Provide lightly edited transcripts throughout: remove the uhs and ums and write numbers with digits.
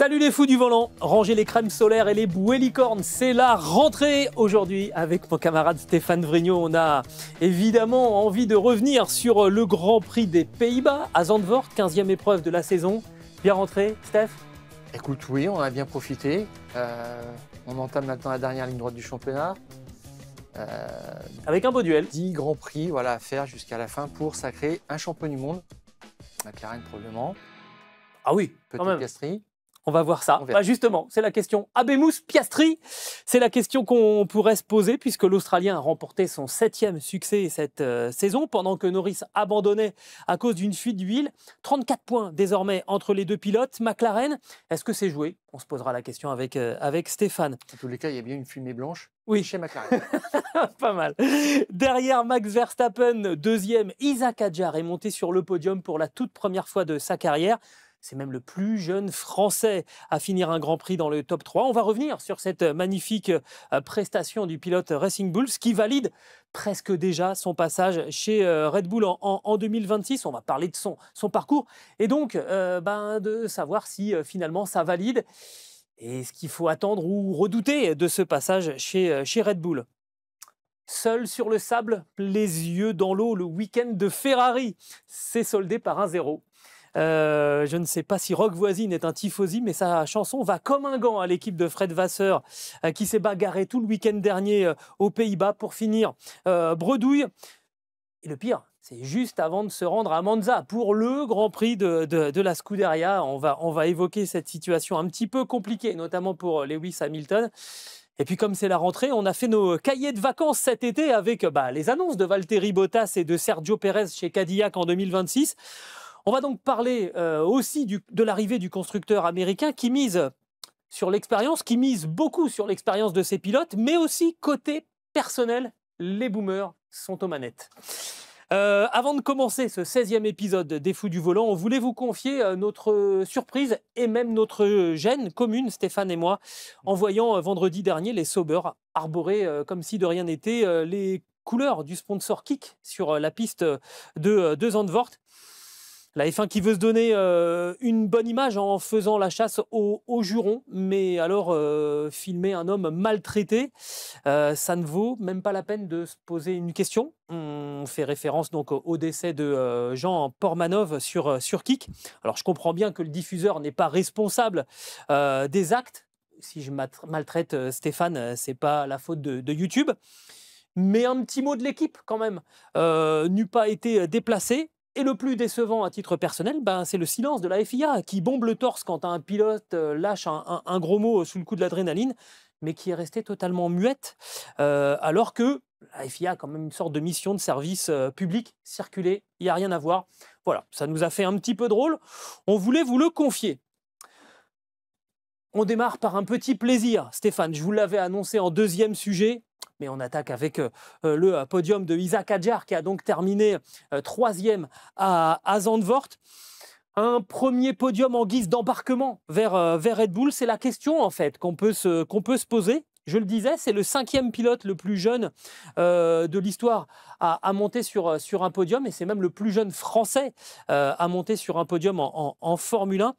Salut les fous du volant, rangez les crèmes solaires et les bouées licornes, c'est la rentrée aujourd'hui avec mon camarade Stéphane Vrignot. On a évidemment envie de revenir sur le Grand Prix des Pays-Bas à Zandvoort, 15e épreuve de la saison. Bien rentré, Steph? Écoute, oui, on a bien profité. On entame maintenant la dernière ligne droite du championnat. Avec un beau duel. 10 grands prix voilà, à faire jusqu'à la fin pour sacrer un champion du monde. McLaren probablement, Ah oui, quand peut-être même. Piastri. On va voir ça. On verra. Justement, c'est la question. Abemous Piastri, c'est la question qu'on pourrait se poser puisque l'Australien a remporté son 7e succès cette saison pendant que Norris abandonnait à cause d'une fuite d'huile. 34 points désormais entre les deux pilotes. McLaren, est-ce que c'est joué? On se posera la question avec Stéphane. En tous les cas, il y a bien une fumée blanche Oui. chez McLaren. Pas mal. Derrière Max Verstappen, deuxième, Isaac Hadjar est monté sur le podium pour la toute première fois de sa carrière. C'est même le plus jeune Français à finir un Grand Prix dans le top 3. On va revenir sur cette magnifique prestation du pilote Racing Bulls qui valide presque déjà son passage chez Red Bull en 2026. On va parler de son parcours et donc de savoir si finalement ça valide et ce qu'il faut attendre ou redouter de ce passage chez Red Bull. Seul sur le sable, les yeux dans l'eau, le week-end de Ferrari s'est soldé par 1-0. Je ne sais pas si Rock Voisine est un tifosi, mais sa chanson va comme un gant à l'équipe de Fred Vasseur qui s'est bagarré tout le week-end dernier aux Pays-Bas pour finir bredouille. Et le pire, c'est juste avant de se rendre à Monza pour le Grand Prix de la Scuderia. On va évoquer cette situation un petit peu compliquée, notamment pour Lewis Hamilton. Et puis comme c'est la rentrée, on a fait nos cahiers de vacances cet été avec les annonces de Valtteri Bottas et de Sergio Pérez chez Cadillac en 2026. On va donc parler aussi de l'arrivée du constructeur américain qui mise sur l'expérience, qui mise beaucoup sur l'expérience de ses pilotes, mais aussi côté personnel, les boomers sont aux manettes. Avant de commencer ce 16e épisode des Fous du Volant, on voulait vous confier notre surprise et même notre gêne commune, Stéphane et moi, en voyant vendredi dernier les Sauber arborer comme si de rien n'était les couleurs du sponsor Kik sur la piste de Zandvoort. La F1 qui veut se donner une bonne image en faisant la chasse aux jurons, mais alors filmer un homme maltraité, ça ne vaut même pas la peine de se poser une question. On fait référence donc au décès de Jean Portmanov sur Kik. Alors je comprends bien que le diffuseur n'est pas responsable des actes. Si je maltraite Stéphane, c'est pas la faute de YouTube. Mais un petit mot de l'équipe quand même n'eût pas été déplacé. Et le plus décevant à titre personnel, c'est le silence de la FIA qui bombe le torse quand un pilote lâche un gros mot sous le coup de l'adrénaline, mais qui est resté totalement muette, alors que la FIA a quand même une sorte de mission de service public, circuler, il n'y a rien à voir. Voilà, ça nous a fait un petit peu drôle, on voulait vous le confier. On démarre par un petit plaisir, Stéphane, je vous l'avais annoncé en deuxième sujet, mais on attaque avec le podium de Isaac Hadjar qui a donc terminé 3e à Zandvoort. Un premier podium en guise d'embarquement vers Red Bull, c'est la question en fait qu'on peut se poser. Je le disais, c'est le 5e pilote le plus jeune de l'histoire à monter sur un podium et c'est même le plus jeune Français à monter sur un podium en Formule 1.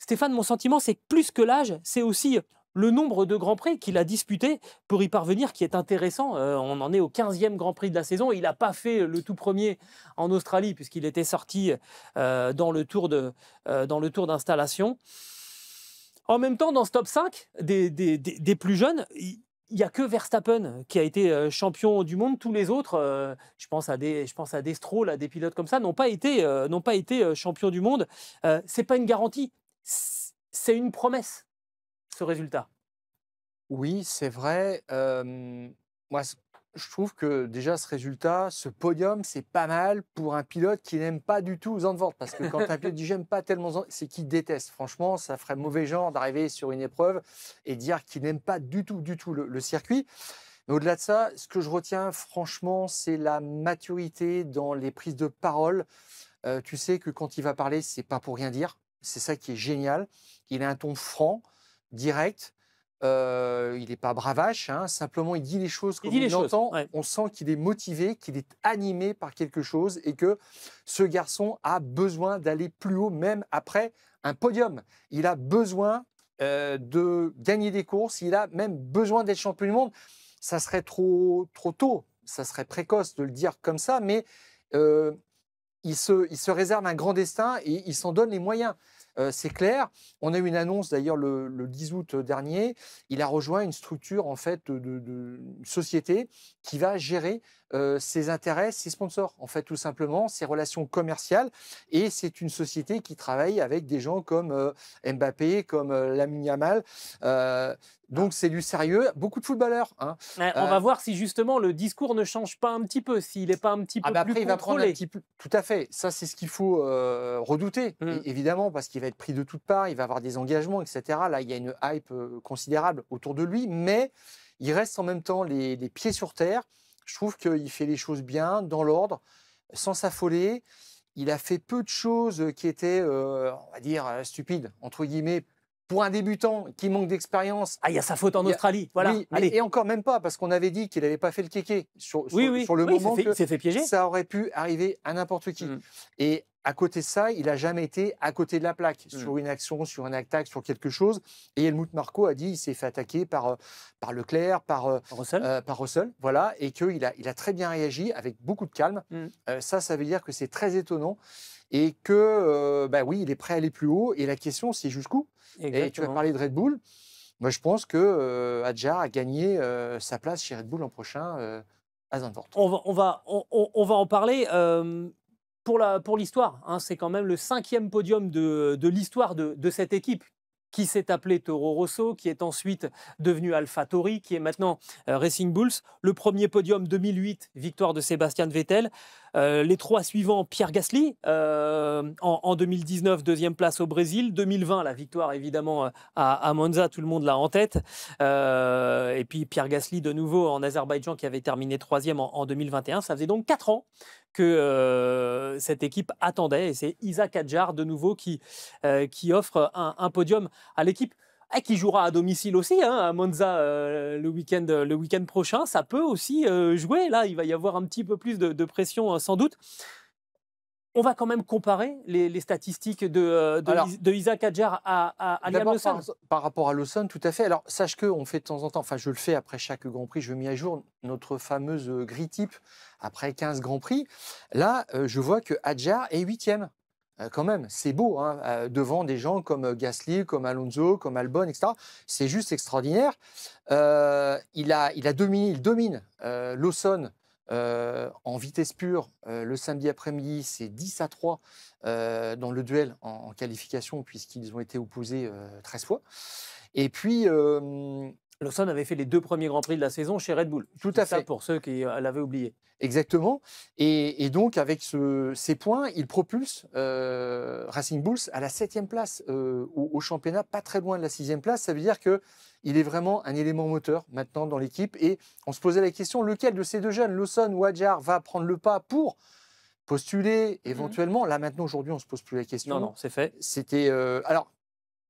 Stéphane, mon sentiment, c'est que plus que l'âge, c'est aussi le nombre de Grands Prix qu'il a disputés pour y parvenir qui est intéressant. On en est au 15e Grand Prix de la saison. Il n'a pas fait le tout premier en Australie puisqu'il était sorti dans le tour d'installation. En même temps, dans ce top 5 des plus jeunes, il n'y a que Verstappen qui a été champion du monde. Tous les autres, je pense à des Stroll, à des pilotes comme ça, n'ont pas été champions du monde. Ce n'est pas une garantie, c'est une promesse. Ce résultat. Oui, c'est vrai. Moi, je trouve que déjà ce résultat, ce podium, c'est pas mal pour un pilote qui n'aime pas du tout Zandvoort. Parce que quand un pilote dit j'aime pas tellement Zandvoort, c'est qu'il déteste. Franchement, ça ferait mauvais genre d'arriver sur une épreuve et dire qu'il n'aime pas du tout le circuit. Mais au-delà de ça, ce que je retiens franchement, c'est la maturité dans les prises de parole. Tu sais que quand il va parler, c'est pas pour rien dire. C'est ça qui est génial. Il a un ton franc, direct. Il n'est pas bravache, hein, simplement il dit les choses comme il l'entend. Ouais. On sent qu'il est motivé, qu'il est animé par quelque chose et que ce garçon a besoin d'aller plus haut, même après un podium. Il a besoin de gagner des courses. Il a même besoin d'être champion du monde. Ça serait trop tôt, ça serait précoce de le dire comme ça, mais il se réserve un grand destin et il s'en donne les moyens. C'est clair. On a eu une annonce d'ailleurs le 10 août dernier. Il a rejoint une structure, en fait, une société qui va gérer ses intérêts, ses sponsors, en fait, tout simplement, ses relations commerciales. Et c'est une société qui travaille avec des gens comme Mbappé, comme Lamine Yamal. Donc c'est du sérieux. Beaucoup de footballeurs, hein. On va voir si justement le discours ne change pas un petit peu, s'il n'est pas un petit peu Bah plus après, il va prendre un contrôlé. petit peu. Tout à fait. Ça, c'est ce qu'il faut redouter, évidemment, parce qu'il va être pris de toutes parts, il va avoir des engagements, etc. Là, il y a une hype considérable autour de lui, mais il reste en même temps les pieds sur terre. Je trouve qu'il fait les choses bien, dans l'ordre, sans s'affoler. Il a fait peu de choses qui étaient, on va dire, stupides, entre guillemets, pour un débutant qui manque d'expérience. Ah, il y a sa faute en Australie, voilà. Oui, Allez. et encore même pas, parce qu'on avait dit qu'il n'avait pas fait le kéké sur Oui, le moment il s'est fait piéger. ça aurait pu arriver à n'importe qui. Et à côté de ça, il n'a jamais été à côté de la plaque, sur une action, sur une attaque, sur quelque chose. Et Helmut Marko a dit qu'il s'est fait attaquer par Leclerc, par Russell, voilà, et qu'il a très bien réagi avec beaucoup de calme. Ça veut dire que c'est très étonnant et que, bah oui, il est prêt à aller plus haut. Et la question, c'est jusqu'où. Exactement. Et tu as parlé de Red Bull. Moi, je pense que Adjar a gagné sa place chez Red Bull l'an prochain à Zandvoort. On va en parler. Pour l'histoire, hein, c'est quand même le 5e podium de l'histoire de cette équipe qui s'est appelée Toro Rosso, qui est ensuite devenu AlphaTauri, qui est maintenant Racing Bulls. Le premier podium 2008, victoire de Sébastien Vettel. Les 3 suivants, Pierre Gasly, en 2019, 2e place au Brésil. 2020, la victoire évidemment à Monza, tout le monde l'a en tête. Et puis Pierre Gasly de nouveau en Azerbaïdjan qui avait terminé 3e en 2021. Ça faisait donc 4 ans que cette équipe attendait. Et c'est Isaac Adjar de nouveau qui offre un podium à l'équipe qui jouera à domicile aussi, hein, à Monza le week-end prochain. Ça peut aussi jouer. Là, il va y avoir un petit peu plus de pression sans doute. On va quand même comparer les statistiques de Isaac Adjar à Liam Lawson. Par rapport à Lawson, tout à fait. Alors, sache qu'on fait de temps en temps, enfin je le fais après chaque Grand Prix, je mets à jour notre fameuse grille type après 15 Grands Prix. Là, je vois que Adjar est 8e. Quand même, c'est beau, hein, devant des gens comme Gasly, comme Alonso, comme Albon, etc. C'est juste extraordinaire. Il domine Lawson en vitesse pure le samedi après-midi, c'est 10-3 dans le duel en qualification, puisqu'ils ont été opposés 13 fois. Et puis, Lawson avait fait les 2 premiers Grands Prix de la saison chez Red Bull. Tout à fait. Ça pour ceux qui l'avaient oublié. Exactement. Et donc, avec ces points, il propulse Racing Bulls à la 7e place au championnat, pas très loin de la 6e place. Ça veut dire qu'il est vraiment un élément moteur maintenant dans l'équipe. Et on se posait la question, lequel de ces deux jeunes, Lawson ou Adjar, va prendre le pas pour postuler éventuellement. Là, maintenant, aujourd'hui, on ne se pose plus la question. Non, c'est fait. Alors,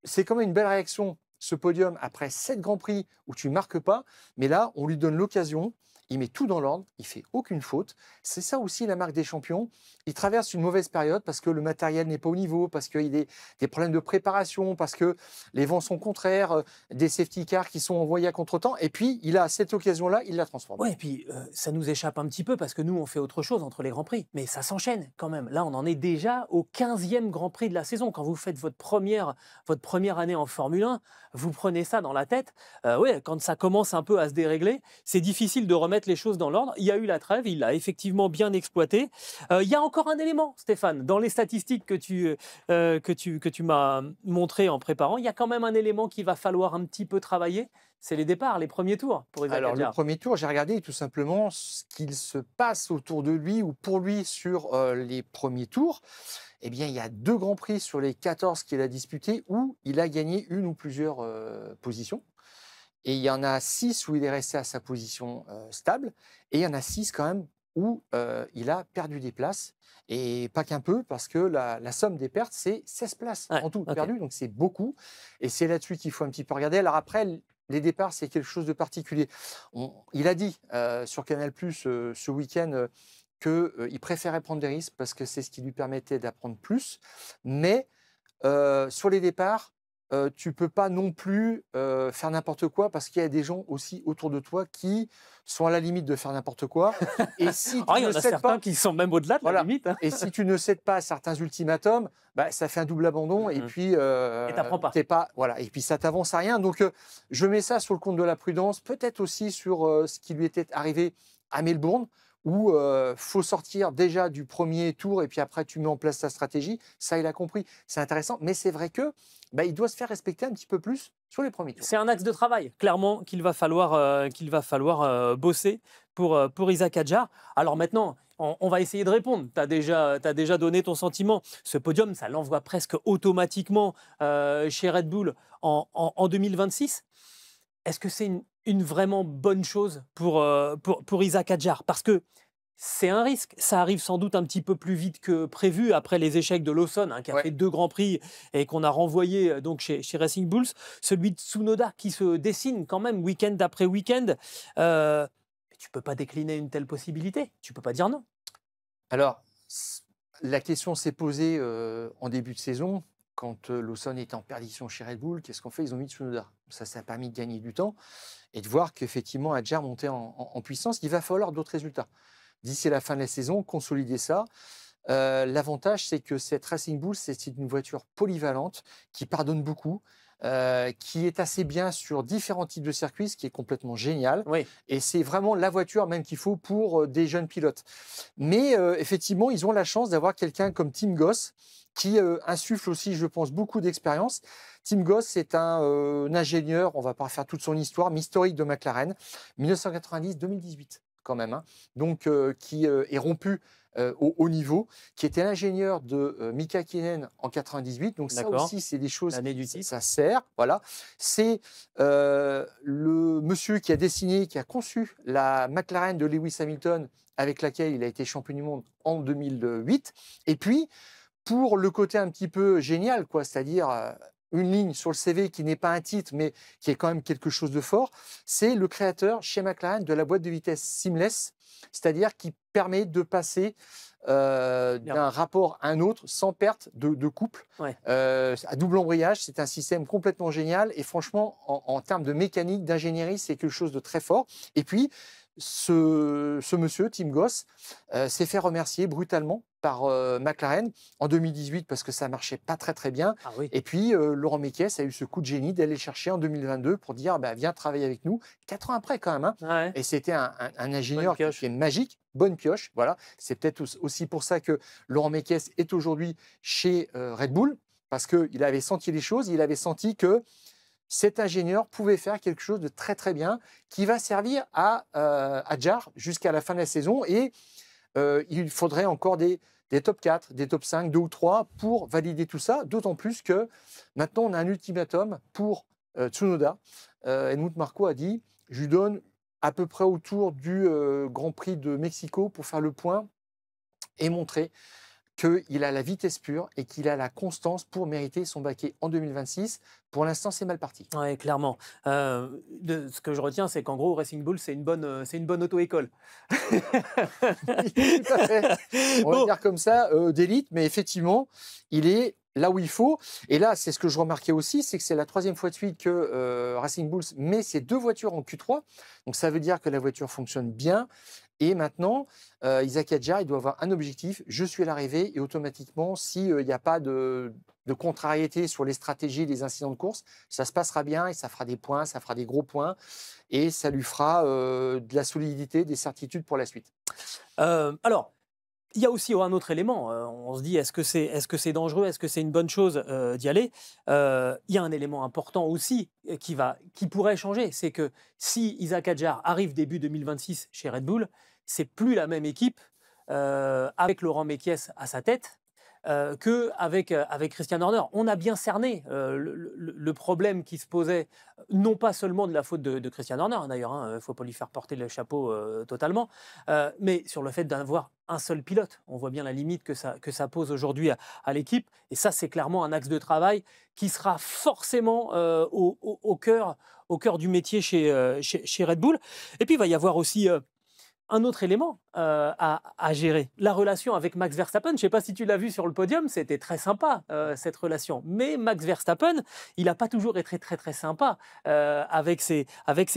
c'est quand même une belle réaction, ce podium, après 7 Grands Prix où tu ne marques pas. Mais là, on lui donne l'occasion. Il met tout dans l'ordre, il fait aucune faute. C'est ça aussi la marque des champions. Il traverse une mauvaise période parce que le matériel n'est pas au niveau, parce qu'il y a des problèmes de préparation, parce que les vents sont contraires, des safety cars qui sont envoyés à contretemps. Et puis, il a cette occasion-là, il la transforme. Ouais, et puis ça nous échappe un petit peu parce que nous, on fait autre chose entre les Grands Prix. Mais ça s'enchaîne quand même. Là, on en est déjà au 15e Grand Prix de la saison. Quand vous faites votre première année en Formule 1, vous prenez ça dans la tête. Ouais, quand ça commence un peu à se dérégler, c'est difficile de remettre les choses dans l'ordre. Il y a eu la trêve, il l'a effectivement bien exploité. Il y a encore un élément, Stéphane, dans les statistiques que tu m'as montré en préparant. Il y a quand même un élément qu'il va falloir un petit peu travailler. C'est les départs, les premiers tours pour Isaac Adjar. Alors, le premier tour, j'ai regardé tout simplement ce qu'il se passe autour de lui ou pour lui sur les premiers tours. Eh bien, il y a 2 Grands Prix sur les 14 qu'il a disputés où il a gagné une ou plusieurs positions. Et il y en a 6 où il est resté à sa position stable. Et il y en a 6 quand même où il a perdu des places. Et pas qu'un peu, parce que la somme des pertes, c'est 16 places en tout perdues. Donc c'est beaucoup. Et c'est là-dessus qu'il faut un petit peu regarder. Alors après, les départs, c'est quelque chose de particulier. Il a dit sur Canal+, ce week-end qu'il préférait prendre des risques parce que c'est ce qui lui permettait d'apprendre plus. Mais sur les départs, tu peux pas non plus faire n'importe quoi parce qu'il y a des gens aussi autour de toi qui sont à la limite de faire n'importe quoi. Et si Ah, tu il y ne en a cèdes certains pas, qui sont même au-delà de la voilà. limite, hein. Et si tu ne cèdes pas à certains ultimatums, bah, ça fait un double abandon et Mmh. puis Et t'apprends pas. t'es pas, voilà. Et puis ça t'avance à rien. Donc je mets ça sur le compte de la prudence, peut-être aussi sur ce qui lui était arrivé à Melbourne, où faut sortir déjà du premier tour et puis après tu mets en place ta stratégie. Ça, il a compris. C'est intéressant, mais c'est vrai que bah, il doit se faire respecter un petit peu plus sur les premiers tours. C'est un axe de travail, clairement, qu'il va falloir bosser pour Isaac Hadjar. Alors maintenant, on va essayer de répondre. Tu as déjà donné ton sentiment. Ce podium, ça l'envoie presque automatiquement chez Red Bull en 2026. Est-ce que c'est une vraiment bonne chose pour Isaac Hadjar? Parce que c'est un risque. Ça arrive sans doute un petit peu plus vite que prévu après les échecs de Lawson, hein, qui a Ouais. fait 2 grands prix et qu'on a renvoyé donc chez Racing Bulls. Celui de Tsunoda qui se dessine quand même week-end après week-end. Tu peux pas décliner une telle possibilité. Tu peux pas dire non. Alors, la question s'est posée en début de saison, quand Lawson était en perdition chez Red Bull. Qu'est-ce qu'on fait? Ils ont mis Tsunoda. Ça a permis de gagner du temps et de voir qu'effectivement, Hadjar montait en puissance. Il va falloir d'autres résultats. D'ici la fin de la saison, consolider ça. L'avantage, c'est que cette Racing Bull, c'est une voiture polyvalente qui pardonne beaucoup, qui est assez bien sur différents types de circuits, ce qui est complètement génial. Oui, Et c'est vraiment la voiture même qu'il faut pour des jeunes pilotes. Mais effectivement, ils ont la chance d'avoir quelqu'un comme Tim Goss qui insuffle aussi, je pense, beaucoup d'expérience. Tim Goss, c'est un ingénieur, on ne va pas refaire toute son histoire, mais historique de McLaren, 1990-2018 quand même, hein. Donc qui est rompu au haut niveau, qui était l'ingénieur de Mika Hakkinen en 98. Donc ça d'accord. aussi, c'est des choses, L'année du titre. ça sert. Voilà. C'est le monsieur qui a dessiné, qui a conçu la McLaren de Lewis Hamilton, avec laquelle il a été champion du monde en 2008. Et puis, pour le côté un petit peu génial, quoi, c'est-à-dire une ligne sur le CV qui n'est pas un titre, mais qui est quand même quelque chose de fort, c'est le créateur chez McLaren de la boîte de vitesse seamless, c'est-à-dire qui permet de passer d'un rapport à un autre sans perte de couple. Ouais. À double embrayage, c'est un système complètement génial et franchement, en termes de mécanique, d'ingénierie, c'est quelque chose de très fort. Et puis, ce monsieur, Tim Goss, s'est fait remercier brutalement par McLaren en 2018 parce que ça marchait pas très très bien. Ah oui. Et puis Laurent Mekies a eu ce coup de génie d'aller chercher en 2022 pour dire bah, viens travailler avec nous. 4 ans après quand même, hein. Ouais. Et c'était un ingénieur pioche. qui est magique, bonne pioche. Voilà. C'est peut-être aussi pour ça que Laurent Mekies est aujourd'hui chez Red Bull parce qu'il avait senti les choses, il avait senti que cet ingénieur pouvait faire quelque chose de très très bien qui va servir à Hadjar jusqu'à la fin de la saison et il faudrait encore des top 4, des top 5, 2 ou 3 pour valider tout ça, d'autant plus que maintenant on a un ultimatum pour Tsunoda. Helmut Marko a dit, je lui donne à peu près autour du Grand Prix de Mexico pour faire le point et montrer qu'il a la vitesse pure et qu'il a la constance pour mériter son baquet en 2026. Pour l'instant, c'est mal parti. Oui, clairement. Ce que je retiens, c'est qu'en gros, Racing Bull, c'est une bonne auto-école. Tout à fait. On va Bon, dire comme ça, d'élite, mais effectivement, il est là où il faut. Et là, c'est ce que je remarquais aussi, c'est que c'est la 3e fois de suite que Racing Bulls met ses 2 voitures en Q3. Donc ça veut dire que la voiture fonctionne bien. Et maintenant, Isaac Hadjar, il doit avoir un objectif, je suis à l'arrivée, et automatiquement, s'il n'y a pas de contrariété sur les stratégies, les incidents de course, ça se passera bien et ça fera des points, ça fera des gros points, et ça lui fera de la solidité, des certitudes pour la suite. alors, il y a aussi un autre élément. On se dit, est-ce que c'est dangereux? Est-ce que c'est une bonne chose d'y aller? Il y a un élément important aussi qui pourrait changer. C'est que si Isaac Hadjar arrive début 2026 chez Red Bull, c'est plus la même équipe avec Laurent Mekies à sa tête. Qu'avec Christian Horner. On a bien cerné le problème qui se posait, non pas seulement de la faute de Christian Horner, d'ailleurs, il ne faut pas lui faire porter le chapeau totalement, mais sur le fait d'avoir un seul pilote. On voit bien la limite que ça pose aujourd'hui à l'équipe, et ça, c'est clairement un axe de travail qui sera forcément au cœur du métier chez Red Bull. Et puis, il va y avoir aussi un autre élément à gérer, la relation avec Max Verstappen. Je ne sais pas si tu l'as vu sur le podium, c'était très sympa cette relation. Mais Max Verstappen, il n'a pas toujours été très très sympa avec ses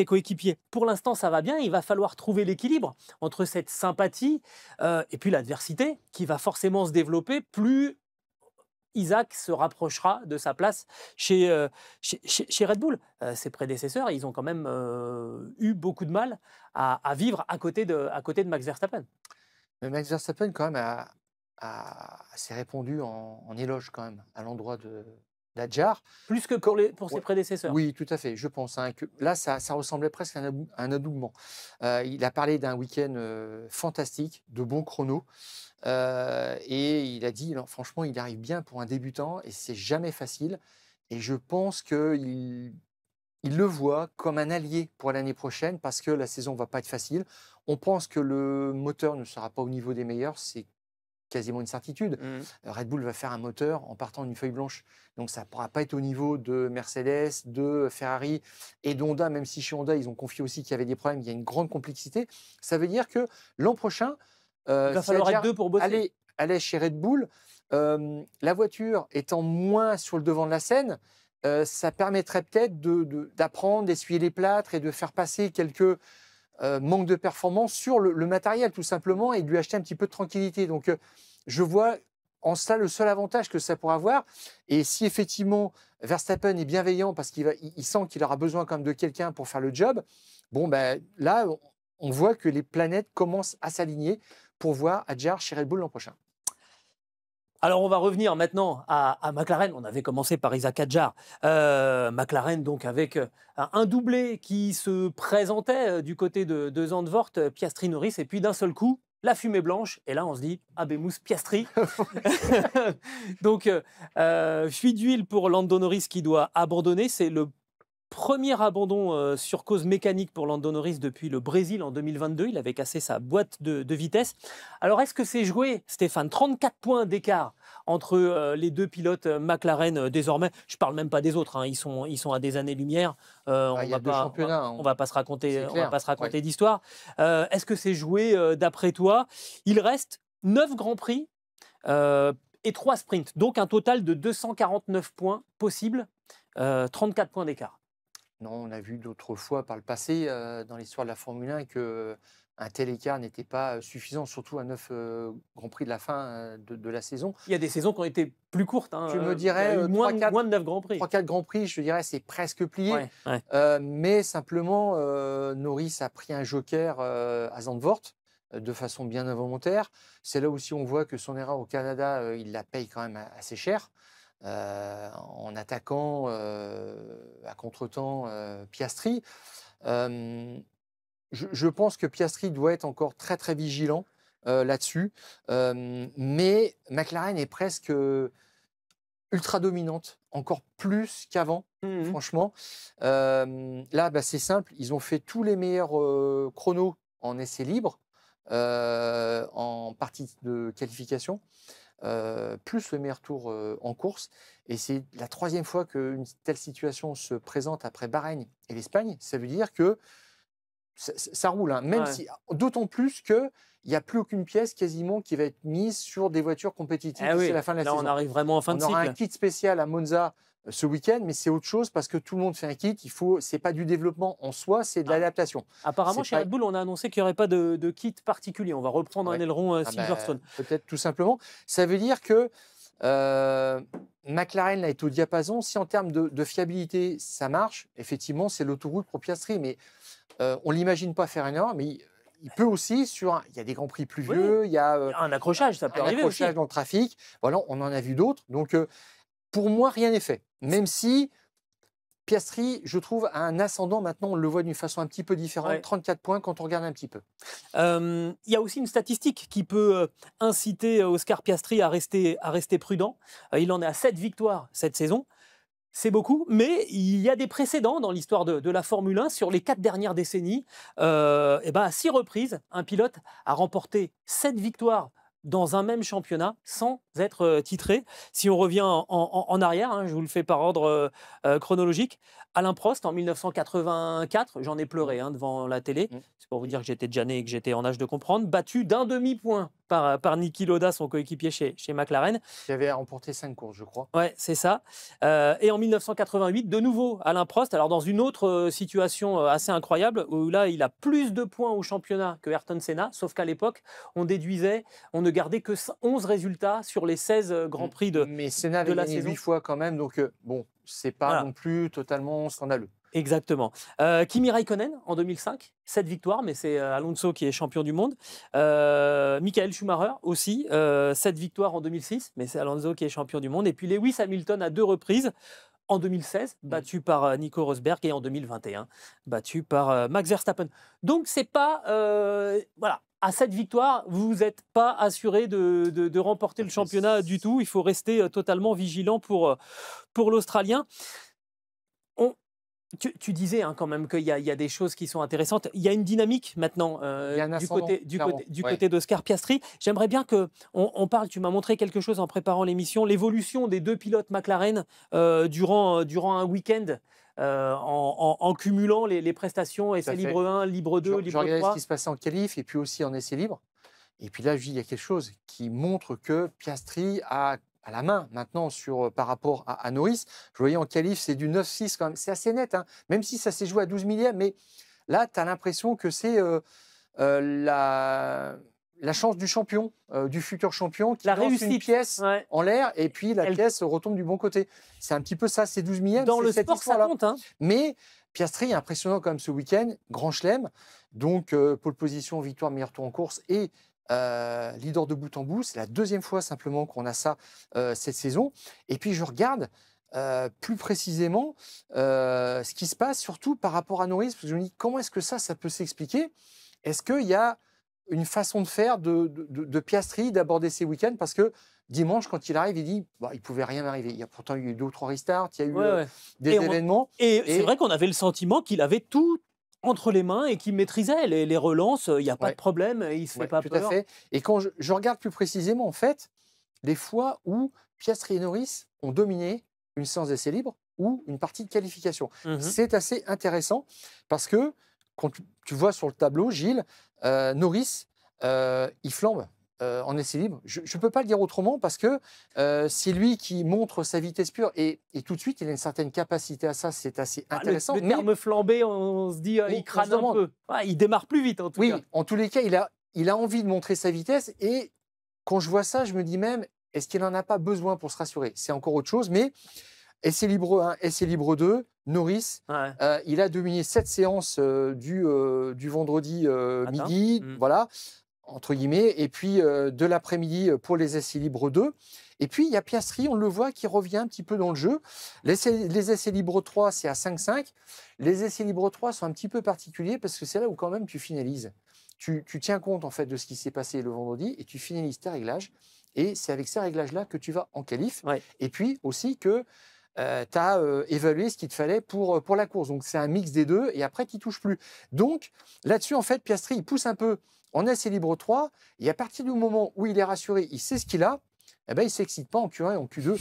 coéquipiers. Pour l'instant, ça va bien. Il va falloir trouver l'équilibre entre cette sympathie et puis l'adversité qui va forcément se développer plus Isaac se rapprochera de sa place chez Red Bull. Ses prédécesseurs, ils ont quand même eu beaucoup de mal à vivre à côté de Max Verstappen. Mais Max Verstappen, quand même, s'est répandu en éloge, quand même, à l'endroit d'Adjar. Plus que pour ses prédécesseurs. Oui, tout à fait, je pense. Hein, que là, ça ressemblait presque à un adoubement. Il a parlé d'un week-end fantastique, de bons chronos. Et il a dit, non, franchement, il arrive bien pour un débutant et c'est jamais facile. Et je pense qu'il le voit comme un allié pour l'année prochaine parce que la saison va pas être facile. On pense que le moteur ne sera pas au niveau des meilleurs, c'est quasiment une certitude. Red Bull va faire un moteur en partant d'une feuille blanche. Donc ça ne pourra pas être au niveau de Mercedes, de Ferrari et d'Honda, même si chez Honda, ils ont confié aussi qu'il y avait des problèmes, il y a une grande complexité. Ça veut dire que l'an prochain, Il va falloir être deux pour bosser. Aller chez Red Bull, la voiture étant moins sur le devant de la scène, ça permettrait peut-être d'apprendre, d'essuyer les plâtres et de faire passer quelques manques de performance sur le matériel tout simplement et de lui acheter un petit peu de tranquillité. Donc je vois en cela le seul avantage que ça pourra avoir. Et si effectivement Verstappen est bienveillant parce il sent qu'il aura besoin quand même de quelqu'un pour faire le job, bon ben là on voit que les planètes commencent à s'aligner pour voir Adjar chez Red Bull l'an prochain. Alors, on va revenir maintenant à McLaren. On avait commencé par Isaac Adjar. McLaren, donc, avec un doublé qui se présentait du côté de Zandvoort, Piastri, Norris, et puis d'un seul coup, la fumée blanche. Et là, on se dit, Abemus Piastri. Donc, fuite d'huile pour Lando Norris qui doit abandonner. C'est le premier abandon sur cause mécanique pour Lando Norris depuis le Brésil en 2022. Il avait cassé sa boîte de vitesse. Alors, est-ce que c'est joué, Stéphane? 34 points d'écart entre les deux pilotes McLaren désormais. Je ne parle même pas des autres. Hein. Ils sont à des années-lumière. On ne va pas se raconter d'histoire. Est-ce que c'est joué d'après toi? Il reste 9 Grands Prix et 3 sprints. Donc, un total de 249 points possibles. 34 points d'écart. Non, on a vu d'autres fois par le passé dans l'histoire de la Formule 1 qu'un tel écart n'était pas suffisant, surtout à 9 Grands Prix de la fin de la saison. Il y a des saisons qui ont été plus courtes. Hein, tu me dirais moins de 9 Grands Prix. 3-4 Grands Prix, je dirais, c'est presque plié. Ouais. Mais simplement, Norris a pris un joker à Zandvoort de façon bien involontaire. C'est là aussi on voit que son erreur au Canada, il la paye quand même assez cher. En attaquant à contretemps Piastri. Je pense que Piastri doit être encore très très vigilant là-dessus. Mais McLaren est presque ultra dominante, encore plus qu'avant, franchement. Là, c'est simple, ils ont fait tous les meilleurs chronos en essai libre, en partie de qualification. Plus le meilleur tour en course. Et c'est la 3e fois qu'une telle situation se présente après Bahreïn et l'Espagne. Ça veut dire que ça roule. Hein. Même si, d'autant plus qu'il n'y a plus aucune pièce quasiment qui va être mise sur des voitures compétitives d'ici la fin de la saison. On arrive vraiment en fin de cycle. On aura un kit spécial à Monza ce week-end, mais c'est autre chose parce que tout le monde fait un kit. C'est pas du développement en soi, c'est de l'adaptation. Apparemment, chez Red Bull, on a annoncé qu'il n'y aurait pas de kit particulier. On va reprendre un aileron Silverstone. Peut-être tout simplement. Ça veut dire que McLaren là, est au diapason. Si en termes de fiabilité, ça marche, effectivement, c'est l'autoroute pour Piastri. Mais on ne l'imagine pas faire une erreur, mais il peut aussi, il y a des Grands Prix pluvieux, il y a un accrochage, ça peut arriver aussi. Dans le trafic. Voilà, on en a vu d'autres. Donc, pour moi, rien n'est fait. Même si Piastri, je trouve, a un ascendant. Maintenant, on le voit d'une façon un petit peu différente. 34 points quand on regarde un petit peu. Il y a aussi une statistique qui peut inciter Oscar Piastri à rester prudent. Il en est à 7 victoires cette saison. C'est beaucoup, mais il y a des précédents dans l'histoire de la Formule 1. Sur les 4 dernières décennies, à 6 reprises, un pilote a remporté 7 victoires dans un même championnat sans être titré. Si on revient en arrière, hein, je vous le fais par ordre chronologique, Alain Prost en 1984, j'en ai pleuré hein, devant la télé, c'est pour vous dire que j'étais déjà né et que j'étais en âge de comprendre, battu d'un demi-point par Niki Lauda, son coéquipier chez McLaren. Qui avait remporté 5 courses, je crois. Ouais, c'est ça. Et en 1988, de nouveau, Alain Prost, alors dans une autre situation assez incroyable, où là, il a plus de points au championnat que Ayrton Senna, sauf qu'à l'époque, on ne gardait que 11 résultats sur les 16 Grands Prix de la saison. Mais Senna avait gagné 8 fois quand même, donc bon, c'est pas non plus totalement scandaleux. Exactement. Kimi Raikkonen en 2005, 7 victoires, mais c'est Alonso qui est champion du monde. Michael Schumacher aussi, 7 victoires en 2006, mais c'est Alonso qui est champion du monde. Et puis Lewis Hamilton à 2 reprises, en 2016, battu par Nico Rosberg, et en 2021, battu par Max Verstappen. Donc c'est pas... voilà. À 7 victoires, vous n'êtes pas assuré de remporter le championnat du tout. Il faut rester totalement vigilant pour l'Australien. Tu disais hein, quand même qu'il y a des choses qui sont intéressantes. Il y a une dynamique maintenant du côté d'Oscar Piastri. J'aimerais bien qu'on parle, tu m'as montré quelque chose en préparant l'émission, l'évolution des 2 pilotes McLaren durant un week-end en cumulant les prestations, essai libre 1, libre 2, libre 3. Je regardais ce qui se passait en qualif et puis aussi en essai libre. Et puis là, il y a quelque chose qui montre que Piastri a à la main maintenant par rapport à Norris. Je voyais en qualif, c'est du 9-6 quand même. C'est assez net, hein, même si ça s'est joué à 12 millièmes. Mais là, tu as l'impression que c'est la chance du champion, du futur champion, qui lance une pièce en l'air et puis la pièce retombe du bon côté. C'est un petit peu ça, c'est 12 millièmes. Dans le sport, ça compte. Hein. Mais Piastri est impressionnant quand même ce week-end. Grand chelem. Donc, pole position, victoire, meilleur tour en course et leader de bout en bout. C'est la 2e fois simplement qu'on a ça cette saison. Et puis je regarde plus précisément ce qui se passe, surtout par rapport à Norris, parce que je me dis comment est-ce que ça peut s'expliquer. Est-ce qu'il y a une façon de faire de Piastri d'aborder ses week-ends, parce que dimanche, quand il arrive, il dit bah, il ne pouvait rien arriver. Il y a pourtant eu 2 ou 3 restarts, il y a eu des événements. Et c'est vrai qu'on avait le sentiment qu'il avait tout entre les mains et qui maîtrisait les relances, il n'y a pas de problème, il ne se fait pas peur. Tout à fait. Et quand je regarde plus précisément, en fait, les fois où Piastri et Norris ont dominé une séance d'essai libre ou une partie de qualification. C'est assez intéressant parce que quand tu vois sur le tableau, Gilles, Norris, il flambe. En essai libre. Je ne peux pas le dire autrement parce que c'est lui qui montre sa vitesse pure et tout de suite, il a une certaine capacité à ça. C'est assez intéressant. Le terme flambé, on se dit il crâne un peu. Il démarre plus vite en tout cas. Oui, en tous les cas, il a envie de montrer sa vitesse et quand je vois ça, je me dis même, est-ce qu'il n'en a pas besoin pour se rassurer? C'est encore autre chose, mais essai libre 1, essai libre 2, Norris, il a dominé cette séance du vendredi midi, voilà. Entre guillemets, et puis de l'après-midi pour les essais libres 2. Et puis, il y a Piastri, on le voit, qui revient un petit peu dans le jeu. Les essais libres 3, c'est à 5-5. Les essais libres 3 sont un petit peu particuliers parce que c'est là où quand même tu finalises. Tu tiens compte en fait de ce qui s'est passé le vendredi et tu finalises tes réglages. Et c'est avec ces réglages-là que tu vas en qualif. Et puis aussi que tu as évalué ce qu'il te fallait pour la course. Donc, c'est un mix des deux et après, tu n'y touches plus. Donc, là-dessus, en fait, Piastri, il pousse un peu en essai libre 3, et à partir du moment où il est rassuré, il sait ce qu'il a, eh ben, il ne s'excite pas en Q1 et en Q2.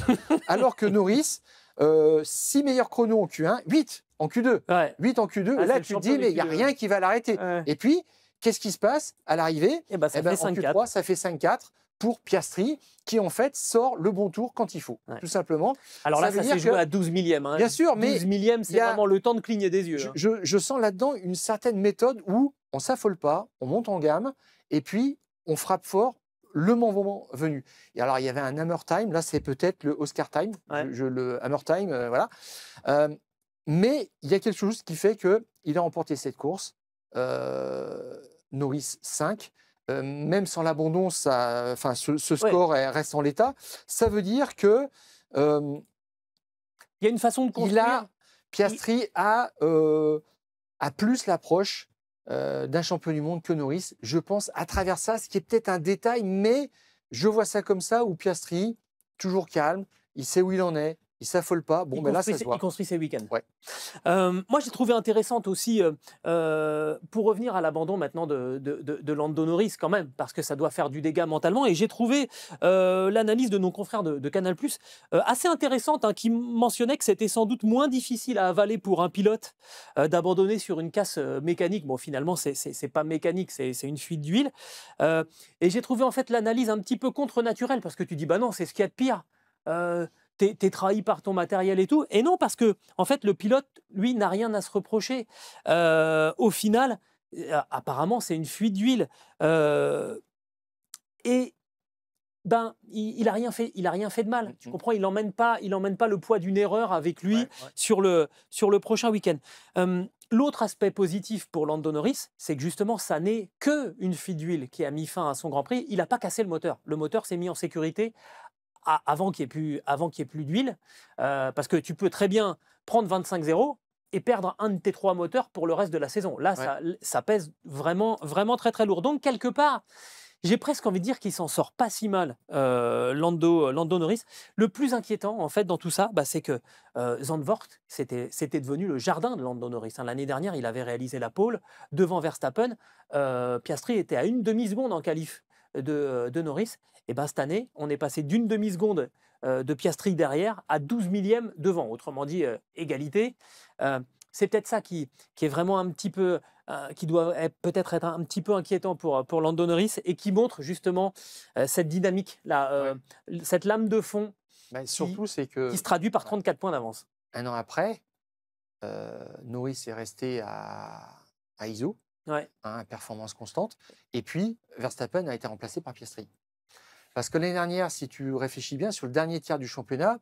Alors que Norris, 6 meilleurs chronos en Q1, 8 en Q2. 8 en Q2, là tu te dis, mais il n'y a rien qui va l'arrêter. Et puis, qu'est-ce qui se passe à l'arrivée? En Q3, ça fait 5-4 pour Piastri, qui en fait sort le bon tour quand il faut, tout simplement. Alors là, ça s'est joué à 12 millièmes. Hein. Bien sûr, mais 12 millièmes, c'est vraiment le temps de cligner des yeux. Je sens là-dedans une certaine méthode où on ne s'affole pas, on monte en gamme, et puis on frappe fort le moment venu. Et alors, il y avait un hammer time, là c'est peut-être le Oscar time, le hammer time, voilà. Mais il y a quelque chose qui fait qu'il a remporté cette course, Norris 5, même sans l'abandon, ce score reste en l'état. Ça veut dire que il y a une façon de construire. Piastri a plus l'approche d'un champion du monde que Norris, je pense, à travers ça, ce qui est peut-être un détail, mais je vois ça comme ça, où Piastri, toujours calme, il sait où il en est, il s'affole pas. Bon, ben là, ça se voit. Il construit ses week-ends. Ouais. Moi, j'ai trouvé intéressante aussi, pour revenir à l'abandon maintenant de Lando Norris quand même, parce que ça doit faire du dégât mentalement. Et j'ai trouvé l'analyse de nos confrères de Canal+, assez intéressante, hein, qui mentionnait que c'était sans doute moins difficile à avaler pour un pilote d'abandonner sur une casse mécanique. Bon, finalement, c'est pas mécanique, c'est une fuite d'huile. Et j'ai trouvé en fait l'analyse un petit peu contre-naturelle, parce que tu dis, bah non, c'est ce qu'il y a de pire. T'es trahi par ton matériel et tout. Et non, parce que en fait, le pilote, lui, n'a rien à se reprocher. Au final, apparemment, c'est une fuite d'huile. Et ben, il a rien fait. Il a rien fait de mal. Tu comprends? Il emmène pas le poids d'une erreur avec lui sur le prochain week-end. L'autre aspect positif pour Lando Norris, c'est que justement, ça n'est qu'une fuite d'huile qui a mis fin à son Grand Prix. Il n'a pas cassé le moteur. Le moteur s'est mis en sécurité avant qu'il n'y ait plus d'huile, parce que tu peux très bien prendre 25-0 et perdre un de tes 3 moteurs pour le reste de la saison. Là, ça pèse vraiment, vraiment très très lourd. Donc quelque part, j'ai presque envie de dire qu'il s'en sort pas si mal, Lando Norris. Le plus inquiétant, en fait, dans tout ça, c'est que Zandvoort, c'était devenu le jardin de Lando Norris. Hein. L'année dernière, il avait réalisé la pole devant Verstappen. Piastri était à une demi-seconde en qualif de Norris. Et cette année, on est passé d'une demi-seconde de Piastri derrière à 12 millièmes devant. Autrement dit, égalité. C'est peut-être ça qui est vraiment un petit peu, qui doit peut-être être un petit peu inquiétant pour Lando Norris, et qui montre justement cette dynamique, cette lame de fond surtout, c'est que qui se traduit par 34 points d'avance. Un an après, Norris est resté à ISO, performance constante, et puis Verstappen a été remplacé par Piastri. Parce que l'année dernière, si tu réfléchis bien, sur le dernier tiers du championnat,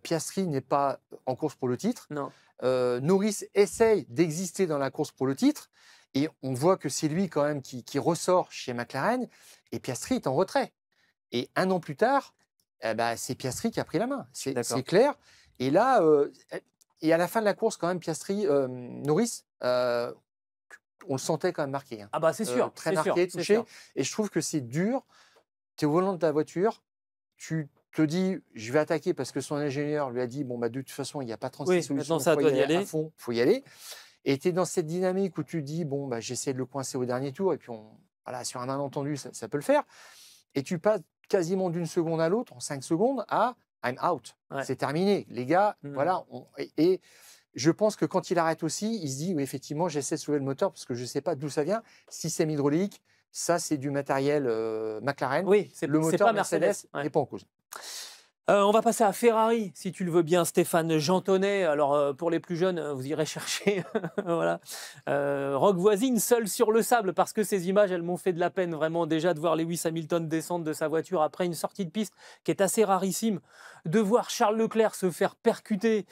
Piastri n'est pas en course pour le titre. Non. Norris essaye d'exister dans la course pour le titre, et on voit que c'est lui quand même qui ressort chez McLaren, et Piastri est en retrait. Et un an plus tard, c'est Piastri qui a pris la main. C'est clair. Et là, et à la fin de la course, quand même, Norris, on le sentait quand même marqué. Hein. Ah bah c'est sûr. Très marqué, touché. Et je trouve que c'est dur. Tu es au volant de ta voiture, tu te dis, je vais attaquer parce que son ingénieur lui a dit, bon, de toute façon, il n'y a pas 36 solutions, il faut y aller à fond, il faut y aller. Et tu es dans cette dynamique où tu dis, bon, j'essaie de le coincer au dernier tour, et puis sur un malentendu, ça peut le faire. Et tu passes quasiment d'une seconde à l'autre, en 5 secondes, à I'm out. C'est terminé. Les gars, voilà. Et je pense que quand il arrête aussi, il se dit, oui, effectivement, j'essaie de sauver le moteur parce que je ne sais pas d'où ça vient. Système hydraulique, ça, c'est du matériel McLaren. Oui, le moteur pas Mercedes n'est pas en cause. On va passer à Ferrari, si tu le veux bien, Stéphane Jeantonnet. Alors, pour les plus jeunes, vous irez chercher voilà. Rock voisine, seul sur le sable, parce que ces images, elles m'ont fait de la peine, vraiment, déjà de voir Lewis Hamilton descendre de sa voiture après une sortie de piste qui est assez rarissime, de voir Charles Leclerc se faire percuter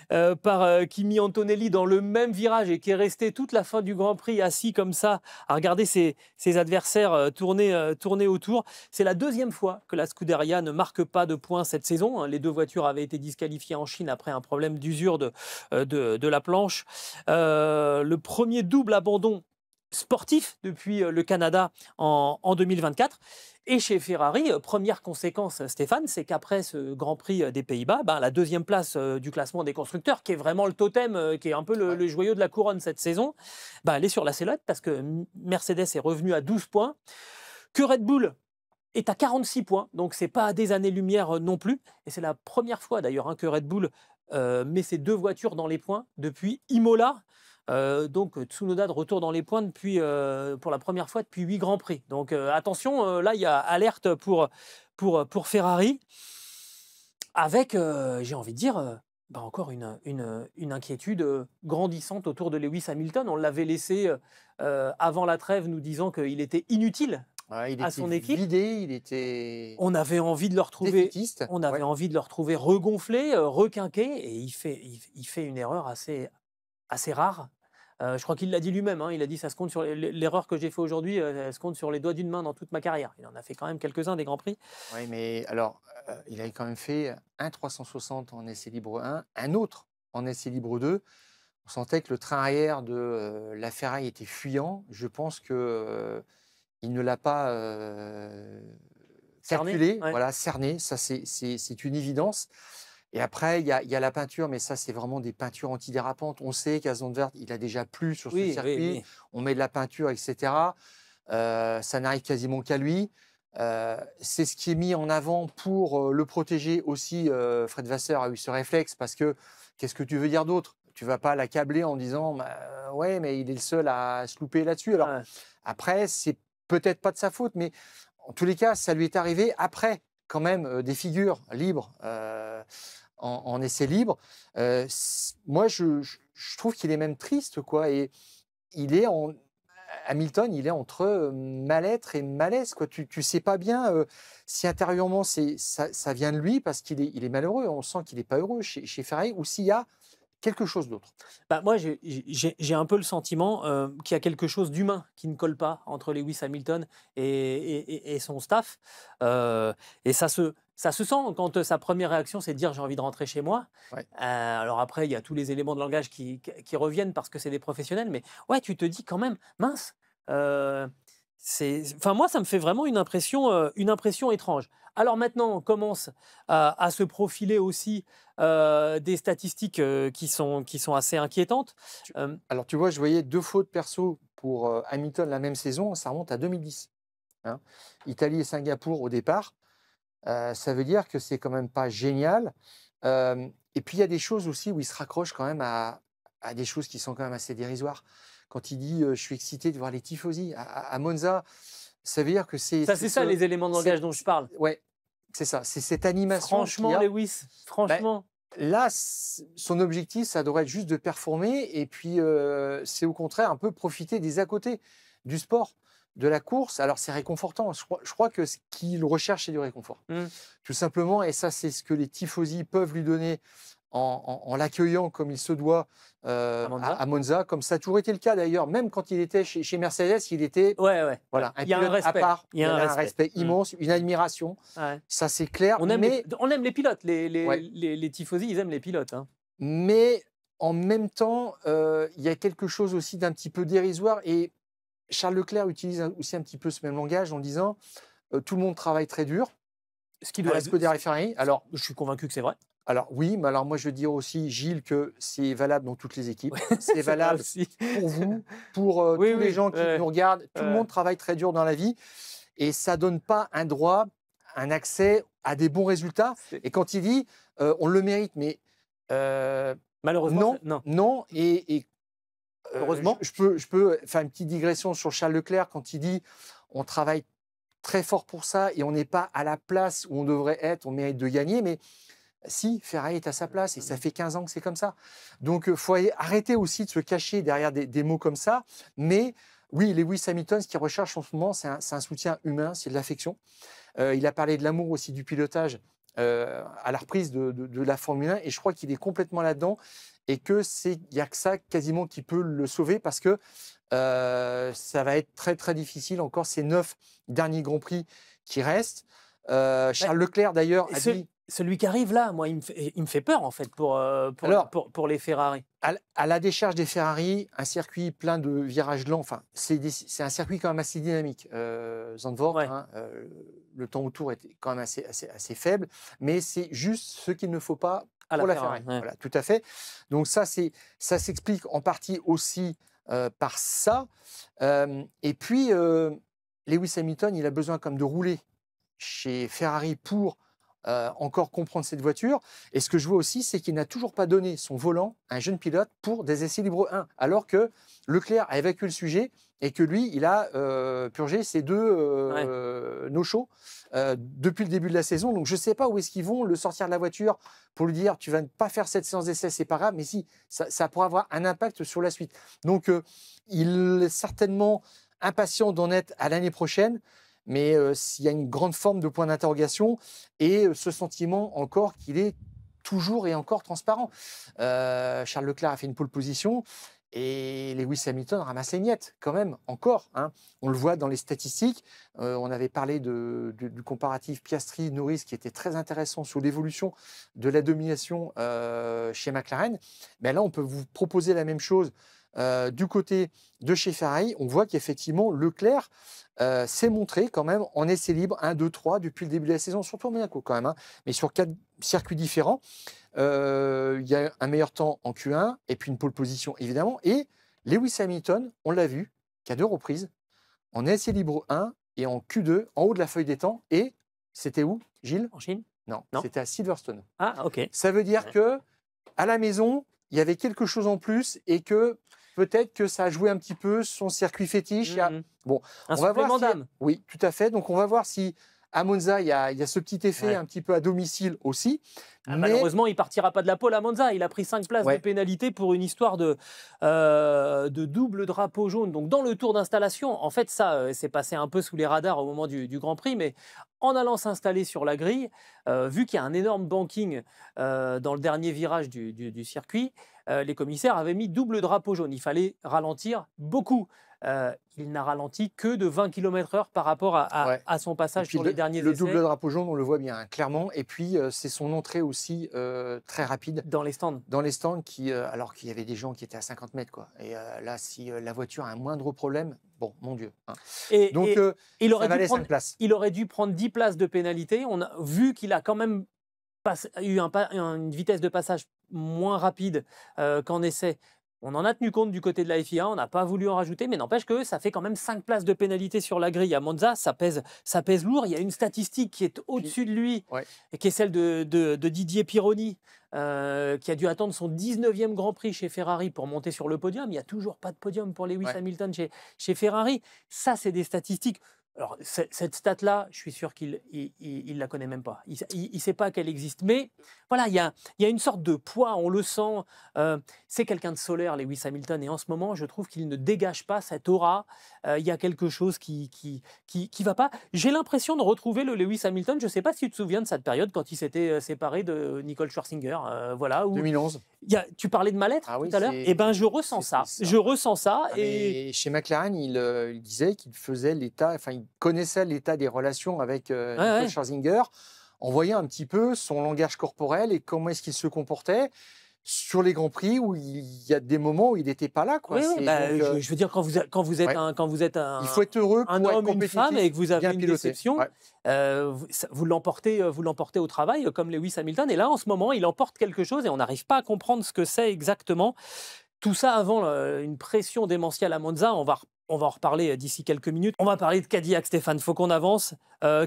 par Kimi Antonelli dans le même virage, et qui est resté toute la fin du Grand Prix assis comme ça, à regarder ses adversaires tourner autour. C'est la deuxième fois que la Scuderia ne marque pas de points cette saison. Les 2 voitures avaient été disqualifiées en Chine après un problème d'usure de la planche. Le premier double abandon sportif depuis le Canada en 2024. Et chez Ferrari, première conséquence, Stéphane, c'est qu'après ce Grand Prix des Pays-Bas, la deuxième place du classement des constructeurs, qui est vraiment le totem, qui est un peu le joyau de la couronne cette saison, elle est sur la sellotte, parce que Mercedes est revenu à 12 points, que Red Bull est à 46 points, donc c'est pas à des années-lumière non plus. Et c'est la première fois d'ailleurs que Red Bull met ses 2 voitures dans les points depuis Imola. Donc Tsunoda de retour dans les points pour la première fois depuis 8 Grands Prix. Donc attention, là il y a alerte pour Ferrari, avec, j'ai envie de dire, encore une inquiétude grandissante autour de Lewis Hamilton. On l'avait laissé avant la trêve nous disant qu'il était inutile à son équipe. Il était. On avait envie de le retrouver. Défaitiste. On avait envie de le retrouver regonflé, requinqué, et il fait une erreur assez rare. Je crois qu'il l'a dit lui-même. Hein, il a dit, ça se compte sur l'erreur que j'ai fait aujourd'hui, elle se compte sur les doigts d'une main dans toute ma carrière. Il en a fait quand même quelques-uns des Grands Prix. Oui, mais alors, il avait quand même fait un 360 en essai libre 1, un autre en essai libre 2. On sentait que le train arrière de la Ferrari était fuyant. Je pense que il ne l'a pas calculé, cerné. Ça c'est une évidence. Et après, il y a la peinture, mais ça, c'est vraiment des peintures antidérapantes. On sait qu'à Zandvoort, il a déjà plu sur ce Oui, oui, circuit. oui. On met de la peinture, etc. Ça n'arrive quasiment qu'à lui. C'est ce qui est mis en avant pour le protéger aussi. Fred Vasseur a eu ce réflexe parce que qu'est-ce que tu veux dire d'autre? Tu vas pas l'accabler en disant bah, ouais, mais il est le seul à se louper là-dessus. Alors Ouais. après, c'est peut-être pas de sa faute, mais en tous les cas, ça lui est arrivé après quand même des figures libres en essai libre. Moi, je trouve qu'il est même triste, quoi. Et il est en Hamilton, il est entre mal-être et malaise, quoi. Tu sais pas bien si intérieurement ça vient de lui parce qu'il est malheureux. On sent qu'il n'est pas heureux chez Ferrari ou s'il y a quelque chose d'autre. Bah, moi, j'ai un peu le sentiment qu'il y a quelque chose d'humain qui ne colle pas entre Lewis Hamilton et son staff. Et ça se sent quand sa première réaction, c'est de dire j'ai envie de rentrer chez moi. Ouais. Alors après, il y a tous les éléments de langage qui reviennent parce que c'est des professionnels. Mais ouais, tu te dis quand même, mince. Enfin, moi, ça me fait vraiment une impression étrange. Alors maintenant, on commence à se profiler aussi des statistiques qui sont assez inquiétantes. Euh, Alors tu vois, je voyais 2 fautes perso pour Hamilton la même saison, ça remonte à 2010. Hein. Italie et Singapour au départ. Ça veut dire que c'est quand même pas génial. Et puis il y a des choses aussi où il se raccroche quand même à des choses qui sont quand même assez dérisoires. Quand il dit je suis excité de voir les tifosi à Monza, ça veut dire que c'est ça, c'est ça les éléments de langage dont je parle. ouais, c'est ça, c'est cette animation qu'il Franchement, y a. Lewis, franchement. Là, son objectif, ça devrait être juste de performer et puis c'est au contraire un peu profiter des à côté du sport, de la course. Alors c'est réconfortant. Je crois que ce qu'il recherche, c'est du réconfort. Mm. Tout simplement, et ça, c'est ce que les tifosi peuvent lui donner en l'accueillant comme il se doit à Monza, comme ça a toujours été le cas d'ailleurs. Même quand il était chez Mercedes, il était Ouais. voilà, un Il y a un pilote à respect. part. Il y a un respect. Immense, une admiration. Ouais. Ça, c'est clair. On aime les pilotes. Ouais. Les tifosi, ils aiment les pilotes. Hein. Mais en même temps, il y a quelque chose aussi d'un petit peu dérisoire. Et Charles Leclerc utilise aussi un petit peu ce même langage en disant tout le monde travaille très dur. Ce qui doit À Scuderia Ferrari. Alors, je suis convaincu que c'est vrai. alors oui, mais alors moi je veux dire aussi, Gilles, que c'est valable dans toutes les équipes. C'est valable aussi. pour vous, pour Oui, tous oui, les gens qui nous regardent. Tout le monde travaille très dur dans la vie et ça donne pas un droit, un accès à des bons résultats. Et quand il dit on le mérite, mais malheureusement, non. Et heureusement, je peux faire une petite digression sur Charles Leclerc quand il dit on travaille très fort pour ça et on n'est pas à la place où on devrait être, on mérite de gagner, mais si, Ferrari est à sa place et ça fait 15 ans que c'est comme ça. Donc, il faut arrêter aussi de se cacher derrière des mots comme ça. Mais oui, Lewis Hamilton, ce qu'il recherche en ce moment, c'est un soutien humain, c'est de l'affection. Il a parlé de l'amour aussi du pilotage à la reprise de la Formule 1 et je crois qu'il est complètement là-dedans et qu'il n'y a que ça quasiment qui peut le sauver parce que ça va être très très difficile encore ces 9 derniers Grands Prix qui restent. Charles Leclerc d'ailleurs a dit... Celui qui arrive là, moi, il me fait peur en fait pour les Ferrari. À la décharge des Ferrari, un circuit plein de virages lents, enfin, c'est un circuit quand même assez dynamique. Zandvoort, Ouais. le temps autour était quand même assez faible, mais c'est juste ce qu'il ne faut pas pour la Ferrari. Ouais. Voilà, tout à fait. Donc ça s'explique en partie aussi par ça. Et puis, Lewis Hamilton, il a besoin comme de rouler chez Ferrari pour encore comprendre cette voiture. Et ce que je vois aussi, c'est qu'il n'a toujours pas donné son volant à un jeune pilote pour des essais libres 1, alors que Leclerc a évacué le sujet et que lui, il a purgé ses 2 no-show depuis le début de la saison. Donc je ne sais pas où est-ce qu'ils vont le sortir de la voiture pour lui dire tu vas pas faire cette séance d'essai, c'est pas grave, mais si, ça pourra avoir un impact sur la suite. Donc il est certainement impatient d'en être à l'année prochaine. Mais s'il y a une grande forme de point d'interrogation et ce sentiment encore qu'il est toujours et encore transparent. Charles Leclerc a fait une pole position et Lewis Hamilton ramasse les miettes quand même, encore. Hein. On le voit dans les statistiques. On avait parlé du comparatif Piastri-Norris qui était très intéressant sur l'évolution de la domination chez McLaren. Mais là, on peut vous proposer la même chose du côté de chez Ferrari. On voit qu'effectivement, Leclerc s'est montré quand même en essai libre 1, 2, 3 depuis le début de la saison, surtout à Monaco quand même, hein, mais sur 4 circuits différents. Il y a un meilleur temps en Q1 et puis une pole position évidemment. Et Lewis Hamilton, on l'a vu, qu'à 2 reprises, en essai libre 1 et en Q2, en haut de la feuille des temps. Et c'était où, Gilles? En Chine? Non, Non. c'était à Silverstone. Ah, ok. Ça veut dire que à la maison, il y avait quelque chose en plus et que peut-être que ça a joué un petit peu son circuit fétiche. Bon, Un on va voir supplément si... d'âme. Oui, tout à fait. Donc on va voir si à Monza, il y a ce petit effet Ouais. un petit peu à domicile aussi. Ah, mais malheureusement, il partira pas de la pole à Monza. Il a pris 5 places Ouais. de pénalité pour une histoire de double drapeau jaune. Donc, dans le tour d'installation, en fait, ça, c'est passé un peu sous les radars au moment du Grand Prix. Mais en allant s'installer sur la grille, vu qu'il y a un énorme banking dans le dernier virage du circuit, les commissaires avaient mis double drapeau jaune. Il fallait ralentir beaucoup. Il n'a ralenti que de 20 km/h par rapport Ouais. à son passage sur les derniers le essais double drapeau jaune, on le voit bien, hein, clairement. Et puis, c'est son entrée aussi très rapide dans les stands. dans les stands, alors qu'il y avait des gens qui étaient à 50 mètres. Quoi. Et là, si la voiture a un moindre problème, bon, mon Dieu. Hein. Donc, il ça valait 5 places. Il aurait dû prendre 10 places de pénalité. On a vu qu'il a quand même eu une vitesse de passage moins rapide qu'en essai. On en a tenu compte du côté de la FIA, on n'a pas voulu en rajouter, mais n'empêche que ça fait quand même 5 places de pénalité sur la grille à Monza, ça pèse lourd. Il y a une statistique qui est au-dessus de lui, et qui est celle de Didier Pironi, qui a dû attendre son 19e Grand Prix chez Ferrari pour monter sur le podium. Il n'y a toujours pas de podium pour Lewis Hamilton chez Ferrari. Ça, c'est des statistiques. Alors, cette stat-là, je suis sûr qu'il ne la connaît même pas. Il ne sait pas qu'elle existe. Mais voilà, il y a une sorte de poids, on le sent. C'est quelqu'un de solaire, Lewis Hamilton. Et en ce moment, je trouve qu'il ne dégage pas cette aura. Il y a quelque chose qui va pas. J'ai l'impression de retrouver le Lewis Hamilton. Je ne sais pas si tu te souviens de cette période quand il s'était séparé de Nicole Scherzinger. Voilà, 2011. Tu parlais de mal-être tout à l'heure. Eh ben, je ressens ça. Je ressens ça. Et chez McLaren, il disait qu'il faisait l'état, enfin, il connaissait l'état des relations avec Nicole Scherzinger, en voyant un petit peu son langage corporel et comment est-ce qu'il se comportait sur les grands prix où il y a des moments où il n'était pas là. Quoi. Je veux dire, quand vous êtes un, il faut être heureux un pour homme, être une femme et que vous avez une piloté. déception, vous l'emportez au travail comme Lewis Hamilton. Et là, en ce moment, il emporte quelque chose et on n'arrive pas à comprendre ce que c'est exactement. Tout ça avant une pression démentielle à Monza. On va en reparler d'ici quelques minutes. On va parler de Cadillac, Stéphane. Il faut qu'on avance.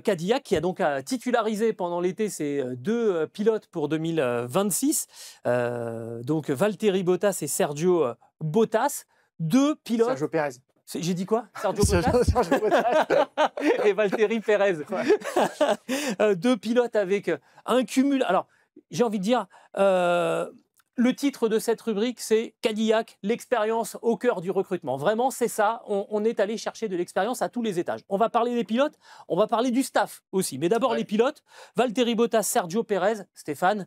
Cadillac qui a donc titularisé pendant l'été ses 2 pilotes pour 2026. Donc Valtteri Bottas et Sergio Bottas. 2 pilotes. Sergio Pérez. J'ai dit quoi? Sergio Bottas Sergio Bottas. Et Valtteri Pérez. 2 pilotes avec un cumul. Alors, j'ai envie de dire... le titre de cette rubrique, c'est Cadillac, l'expérience au cœur du recrutement. Vraiment, c'est ça. On est allé chercher de l'expérience à tous les étages. On va parler des pilotes, on va parler du staff aussi. Mais d'abord, les pilotes. Valtteri Bottas, Sergio Pérez, Stéphane.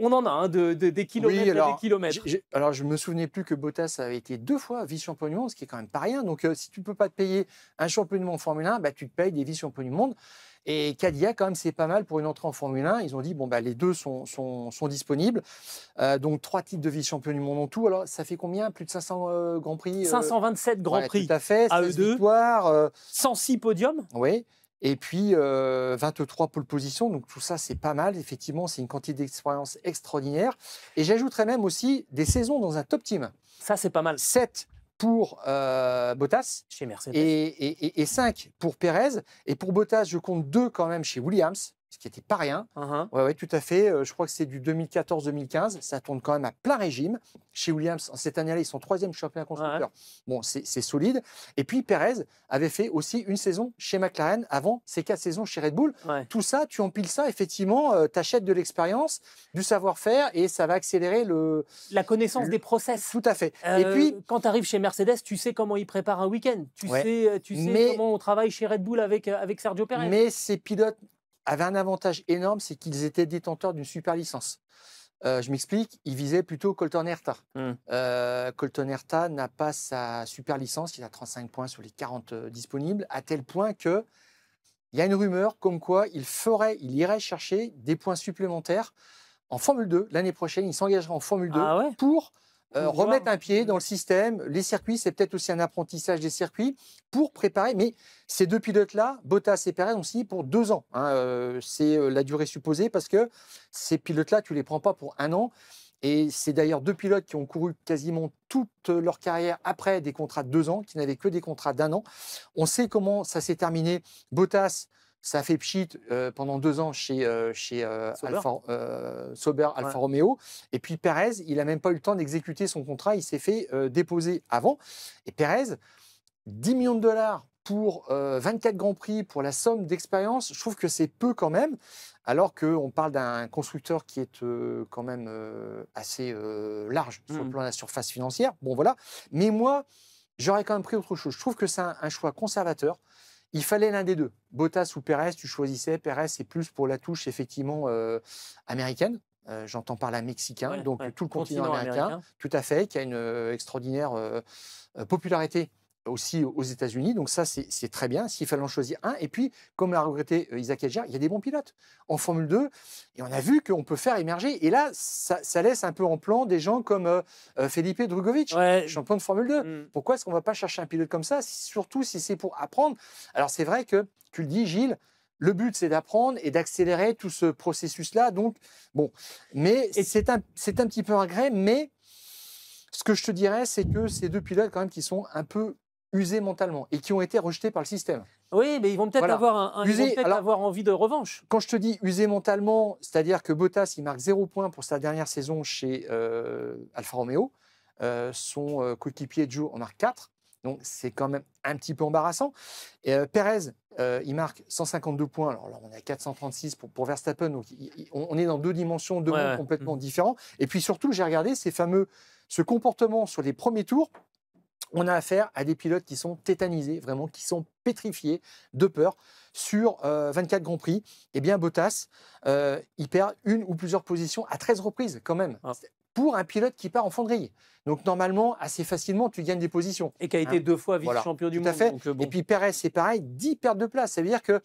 On en a des kilomètres et des kilomètres. Alors, je ne me souvenais plus que Bottas avait été 2 fois vice-champion du monde, ce qui est quand même pas rien. Donc, si tu ne peux pas te payer un champion du monde en Formule 1, tu te payes des vice-champions du monde. Et Cadillac, quand même, c'est pas mal pour une entrée en Formule 1. Ils ont dit, les deux sont disponibles. Donc, 3 titres de vice-champion du monde en tout. Alors, ça fait combien? Plus de 500 Grands Prix 527 Grands Prix. Tout à fait. À eux deux. Victoires. 106 podiums. Oui. Et puis, 23 pole positions. Donc, tout ça, c'est pas mal. Effectivement, c'est une quantité d'expérience extraordinaire. Et j'ajouterais même aussi des saisons dans un top team. Ça, c'est pas mal. 7 pour Bottas chez Mercedes et 5 pour Pérez. Et pour Bottas, je compte 2 quand même chez Williams, ce qui n'était pas rien. Ouais, tout à fait. Je crois que c'est du 2014-2015. Ça tourne quand même à plein régime. Chez Williams, cette année-là, ils sont 3e championnat constructeur. Bon, c'est solide. Et puis, Pérez avait fait aussi une saison chez McLaren avant ses 4 saisons chez Red Bull. Tout ça, tu empiles ça, effectivement, tu achètes de l'expérience, du savoir-faire et ça va accélérer la connaissance des process. Tout à fait. Et puis, quand tu arrives chez Mercedes, tu sais comment ils préparent un week-end. Tu sais comment on travaille chez Red Bull avec Sergio Pérez. Mais ces pilotes avaient un avantage énorme, c'est qu'ils étaient détenteurs d'une super licence. Je m'explique, ils visaient plutôt Colton Herta. Colton Herta n'a pas sa super licence, il a 35 points sur les 40 disponibles, à tel point qu'il y a une rumeur comme quoi il irait chercher des points supplémentaires en Formule 2 l'année prochaine. Il s'engagerait en Formule 2 pour remettre un pied dans le système. Les circuits, c'est peut-être aussi un apprentissage des circuits pour préparer. Mais ces deux pilotes-là, Bottas et Perez, ont signé pour 2 ans. Hein, c'est la durée supposée parce que ces pilotes-là, tu ne les prends pas pour 1 an. Et c'est d'ailleurs deux pilotes qui ont couru quasiment toute leur carrière après des contrats de 2 ans, qui n'avaient que des contrats d'1 an. On sait comment ça s'est terminé. Bottas, ça a fait pchit pendant 2 ans chez Sauber Alfa Romeo. Et puis Perez, il n'a même pas eu le temps d'exécuter son contrat. Il s'est fait déposer avant. Et Perez, 10 millions de dollars pour 24 Grands Prix, pour la somme d'expérience, je trouve que c'est peu quand même, alors qu'on parle d'un constructeur qui est quand même assez large sur le plan de la surface financière. Bon, voilà. Mais moi, j'aurais quand même pris autre chose. Je trouve que c'est un choix conservateur. Il fallait l'un des deux. Bottas ou Perez, tu choisissais. Perez, c'est plus pour la touche, effectivement, américaine. J'entends par là mexicain, donc tout le continent américain, tout à fait, qui a une extraordinaire popularité aussi aux États-Unis. Donc ça, c'est très bien, s'il fallait en choisir un. Et puis, comme l'a regretté Isaac Hadjar, il y a des bons pilotes en Formule 2. Et on a vu qu'on peut faire émerger. Et là, ça laisse un peu en plan des gens comme Felipe Drugovich, champion de Formule 2. Pourquoi est-ce qu'on ne va pas chercher un pilote comme ça, surtout si c'est pour apprendre? Alors, c'est vrai que, tu le dis, Gilles, le but, c'est d'apprendre et d'accélérer tout ce processus-là. Donc, bon, mais c'est un petit peu un regret. Mais ce que je te dirais, c'est que ces deux pilotes, quand même, qui sont un peu usés mentalement et qui ont été rejetés par le système. Oui, mais ils vont peut-être avoir envie de revanche. Quand je te dis usés mentalement, c'est-à-dire que Bottas, il marque 0 points pour sa dernière saison chez Alfa Romeo. Son coéquipier Joe en marque 4. Donc, c'est quand même un petit peu embarrassant. Perez, il marque 152 points. Alors là, on est à 436 pour Verstappen. Donc, on est dans deux dimensions, deux mondes complètement différents. Et puis surtout, j'ai regardé ce comportement sur les premiers tours. On a affaire à des pilotes qui sont tétanisés, vraiment, qui sont pétrifiés de peur. Sur 24 Grands Prix, eh bien, Bottas, il perd une ou plusieurs positions à 13 reprises, quand même. Pour un pilote qui part en fond de grille. Donc, normalement, assez facilement, tu gagnes des positions. Et qui a été 2 fois vice-champion du monde. Tout à fait. Donc, bon. Et puis, Perez, c'est pareil, 10 pertes de place. Ça veut dire que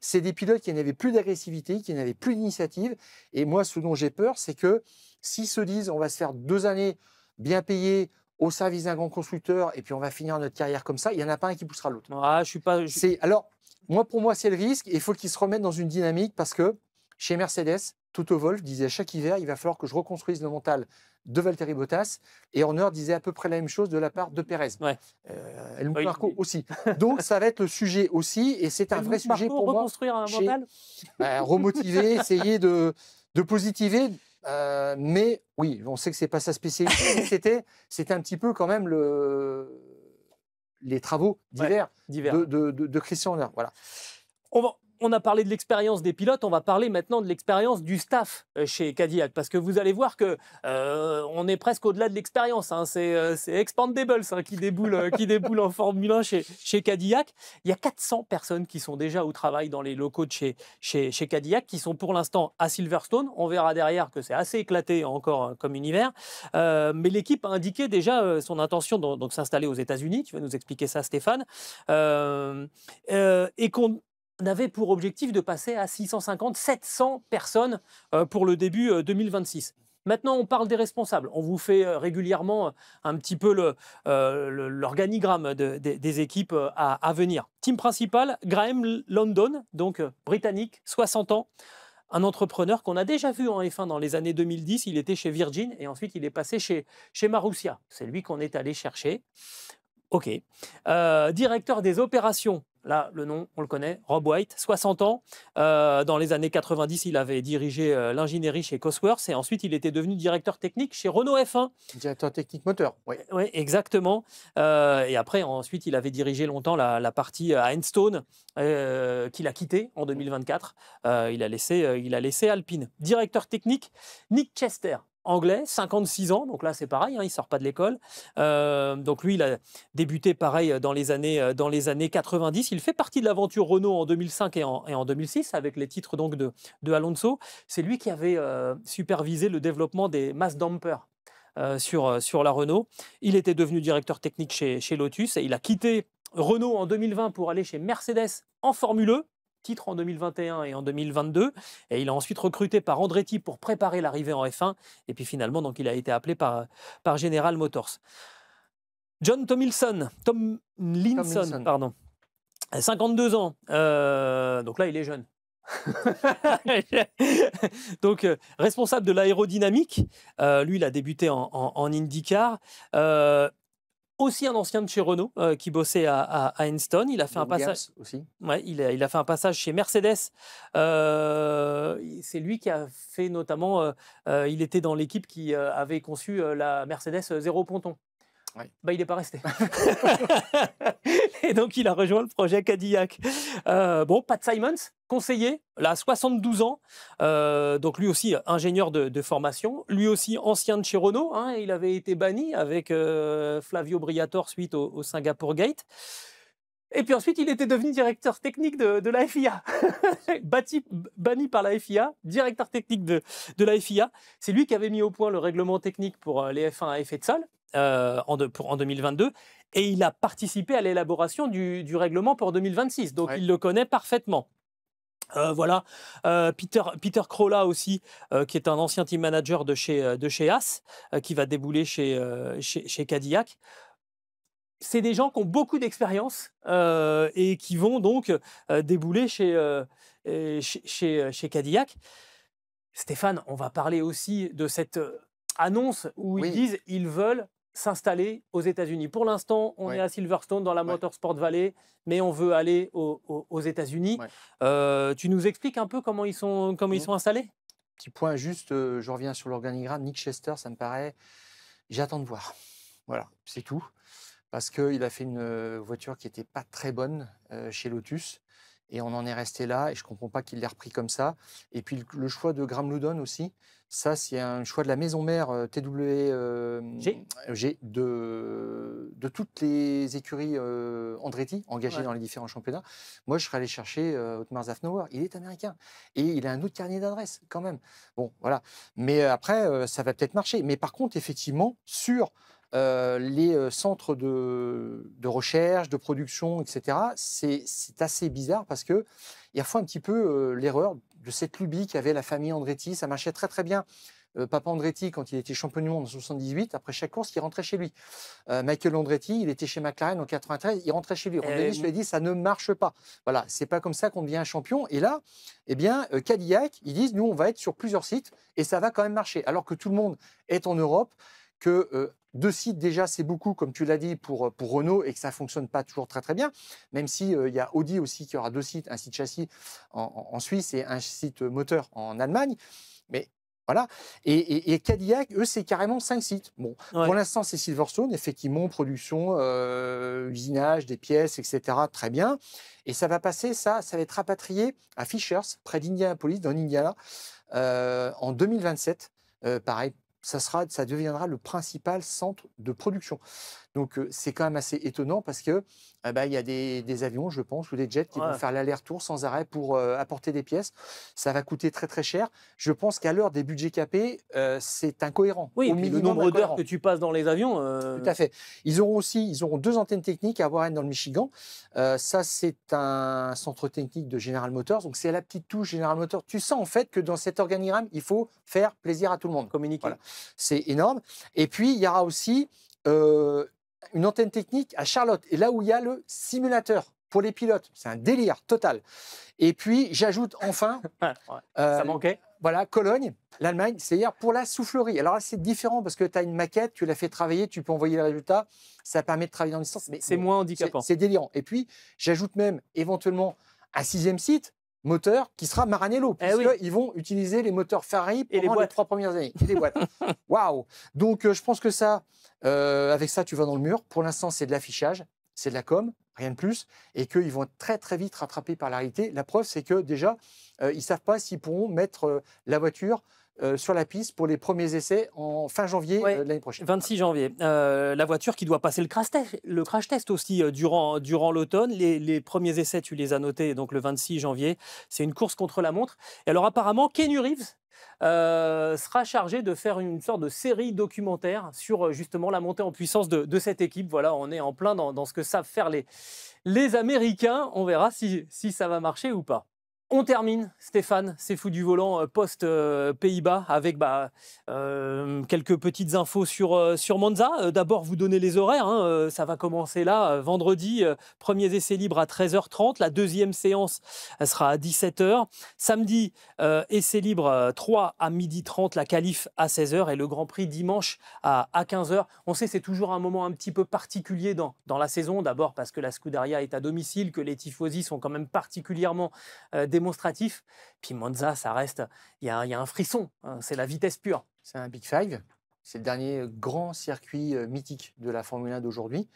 c'est des pilotes qui n'avaient plus d'agressivité, qui n'avaient plus d'initiative. Et moi, ce dont j'ai peur, c'est que s'ils se disent, on va se faire 2 années bien payées au service d'un grand constructeur, et puis on va finir notre carrière comme ça, il n'y en a pas un qui poussera l'autre. Ah, je suis pas... Alors, pour moi, c'est le risque. Et il faut qu'ils se remettent dans une dynamique parce que chez Mercedes, Toto Wolff disait chaque hiver, il va falloir que je reconstruise le mental de Valtteri Bottas. Et Horner disait à peu près la même chose de la part de Perez. Helmut Marko aussi. Donc, ça va être le sujet aussi. Et c'est un vrai sujet pour moi. Reconstruire un mental remotiver, essayer de positiver. Mais oui, on sait que ce n'est pas sa spécialité. C'était un petit peu quand même les travaux d'hiver de Christian Horner. Voilà. On a parlé de l'expérience des pilotes, on va parler maintenant de l'expérience du staff chez Cadillac, parce que vous allez voir que on est presque au-delà de l'expérience. Hein. C'est Expandables qui déboule en Formule 1 chez Cadillac. Il y a 400 personnes qui sont déjà au travail dans les locaux de chez Cadillac, qui sont pour l'instant à Silverstone. On verra derrière que c'est assez éclaté encore comme univers. Mais l'équipe a indiqué déjà son intention de s'installer aux États-Unis. Tu vas nous expliquer ça, Stéphane. Et qu'on avait pour objectif de passer à 650-700 personnes pour le début 2026. Maintenant, on parle des responsables. On vous fait régulièrement un petit peu l'organigramme des équipes à venir. Team principal, Graham London, donc britannique, 60 ans. Un entrepreneur qu'on a déjà vu en F1 dans les années 2010. Il était chez Virgin et ensuite il est passé chez Marussia. C'est lui qu'on est allé chercher. OK. Directeur des opérations. Là, le nom, on le connaît, Rob White, 60 ans. Dans les années 90, il avait dirigé l'ingénierie chez Cosworth et ensuite, il était devenu directeur technique chez Renault F1. Directeur technique moteur, oui. Oui, exactement. Et après, ensuite, il avait dirigé longtemps la partie à Enstone qu'il a quitté en 2024. Il a laissé Alpine. Directeur technique, Nick Chester. Anglais, 56 ans, donc là c'est pareil, hein, il ne sort pas de l'école. Donc lui, il a débuté pareil dans les années 90. Il fait partie de l'aventure Renault en 2005 et en 2006 avec les titres donc de Alonso. C'est lui qui avait supervisé le développement des mass dampers sur la Renault. Il était devenu directeur technique chez Lotus et il a quitté Renault en 2020 pour aller chez Mercedes en Formule E. titres en 2021 et en 2022. Et il a ensuite recruté par Andretti pour préparer l'arrivée en F1. Et puis finalement, donc, il a été appelé par General Motors. John Tomlinson, pardon. 52 ans. Donc là, il est jeune. Donc, responsable de l'aérodynamique. Lui, il a débuté en IndyCar. Aussi un ancien de chez Renault qui bossait à Enstone. Il a fait un passage aussi. Ouais, il a fait un passage chez Mercedes. C'est lui qui a fait notamment. Il était dans l'équipe qui avait conçu la Mercedes zéro ponton. Ouais. Bah, il n'est pas resté. Et donc, il a rejoint le projet Cadillac. Pat Simons, conseiller, là, 72 ans. Donc, lui aussi, ingénieur de formation. Lui aussi, ancien de chez Renault. Hein, il avait été banni avec Flavio Briatore suite au Singapore Gate. Et puis ensuite, il était devenu directeur technique de la FIA. Banni par la FIA, directeur technique de la FIA. C'est lui qui avait mis au point le règlement technique pour les F1 à effet de sol en 2022. Et il a participé à l'élaboration du règlement pour 2026. Donc, il le connaît parfaitement. Peter Krolla aussi, qui est un ancien team manager de chez Haas, qui va débouler chez Cadillac. C'est des gens qui ont beaucoup d'expérience et qui vont donc débouler chez Cadillac. Stéphane, on va parler aussi de cette annonce où ils disent qu'ils veulent s'installer aux États-Unis. Pour l'instant, on est à Silverstone dans la Motorsport Valley, mais on veut aller aux États-Unis. Tu nous expliques un peu comment ils sont installés ? Petit point juste, je reviens sur l'organigramme. Nick Chester, ça me paraît. J'attends de voir. Voilà, c'est tout. Parce qu'il a fait une voiture qui n'était pas très bonne chez Lotus. Et on en est resté là. Et je ne comprends pas qu'il l'ait repris comme ça. Et puis le choix de Graham Loudon aussi. Ça, c'est un choix de la maison mère TWG de toutes les écuries Andretti engagées dans les différents championnats. Moi, je serais allé chercher Otmar Zafnauer. Il est américain. Et il a un autre carnet d'adresse quand même. Bon, voilà. Mais après, ça va peut-être marcher. Mais par contre, effectivement, sur les centres de recherche, de production, etc., c'est assez bizarre parce qu'il y a un petit peu l'erreur de cette lubie qu'avait la famille Andretti. Ça marchait très très bien. Papa Andretti, quand il était champion du monde en 78, après chaque course, il rentrait chez lui. Michael Andretti, il était chez McLaren en 93, il rentrait chez lui. Ron Dennis lui a dit, ça ne marche pas. Voilà, c'est pas comme ça qu'on devient un champion. Et là, eh bien, Cadillac, ils disent, nous, on va être sur plusieurs sites et ça va quand même marcher. Alors que tout le monde est en Europe, que 2 sites déjà, c'est beaucoup, comme tu l'as dit, pour Renault et que ça ne fonctionne pas toujours très très bien, même si il y a Audi aussi qui aura 2 sites, un site châssis en Suisse et un site moteur en Allemagne. Mais voilà. Et Cadillac, eux, c'est carrément 5 sites. Bon, pour l'instant, c'est Silverstone, effectivement, production, usinage, des pièces, etc. Très bien. Et ça va passer, ça va être rapatrié à Fishers, près d'Indianapolis, dans l'Indiana, en 2027. Pareil. Ça deviendra le principal centre de production. Donc, c'est quand même assez étonnant parce que il y a des avions, je pense, ou des jets qui vont faire l'aller-retour sans arrêt pour apporter des pièces. Ça va coûter très, très cher. Je pense qu'à l'heure des budgets capés, c'est incohérent. Oui, le nombre d'heures que tu passes dans les avions. Tout à fait. Ils auront 2 antennes techniques à Warren dans le Michigan. Ça, c'est un centre technique de General Motors. Donc, c'est la petite touche General Motors. Tu sens en fait que dans cet organigramme, il faut faire plaisir à tout le monde. Communiquer. Voilà. C'est énorme. Et puis, il y aura aussi une antenne technique à Charlotte. Et là où il y a le simulateur pour les pilotes. C'est un délire total. Et puis, j'ajoute enfin... ça manquait. Voilà, Cologne, l'Allemagne, c'est-à-dire pour la soufflerie. Alors là, c'est différent parce que tu as une maquette, tu l'as fait travailler, tu peux envoyer le résultat. Ça permet de travailler dans distance. Mais c'est moins handicapant. C'est délirant. Et puis, j'ajoute même éventuellement un 6e site, moteur, qui sera Maranello, puisqu'ils vont utiliser les moteurs Ferrari pendant les 3 premières années. Et les boîtes. Waouh. Donc, je pense que ça, avec ça, tu vas dans le mur. Pour l'instant, c'est de l'affichage, c'est de la com, rien de plus, et qu'ils vont être très, très vite rattrapés par la réalité. La preuve, c'est que déjà, ils ne savent pas s'ils pourront mettre la voiture sur la piste pour les premiers essais en fin janvier Ouais, l'année prochaine. 26 janvier. La voiture qui doit passer le crash test aussi durant l'automne. Les premiers essais, tu les as notés donc le 26 janvier. C'est une course contre la montre. Et alors apparemment, Keanu Reeves sera chargé de faire une sorte de série documentaire sur justement la montée en puissance de cette équipe. Voilà, on est en plein dans ce que savent faire les Américains. On verra si ça va marcher ou pas. On termine, Stéphane, c'est fou du volant post-Pays-Bas avec quelques petites infos sur Monza. D'abord, vous donnez les horaires. Ça va commencer là, vendredi, premiers essais libres à 13h30. La deuxième séance sera à 17h. Samedi, essais libres 3 à 12h30, la qualif à 16h et le Grand Prix dimanche à 15h. On sait c'est toujours un moment un petit peu particulier dans la saison. D'abord parce que la Scuderia est à domicile, que les tifosi sont quand même particulièrement démonstratif. Puis Monza, ça reste, il y a un frisson, hein, c'est la vitesse pure. C'est un Big Five, c'est le dernier grand circuit mythique de la Formule 1 d'aujourd'hui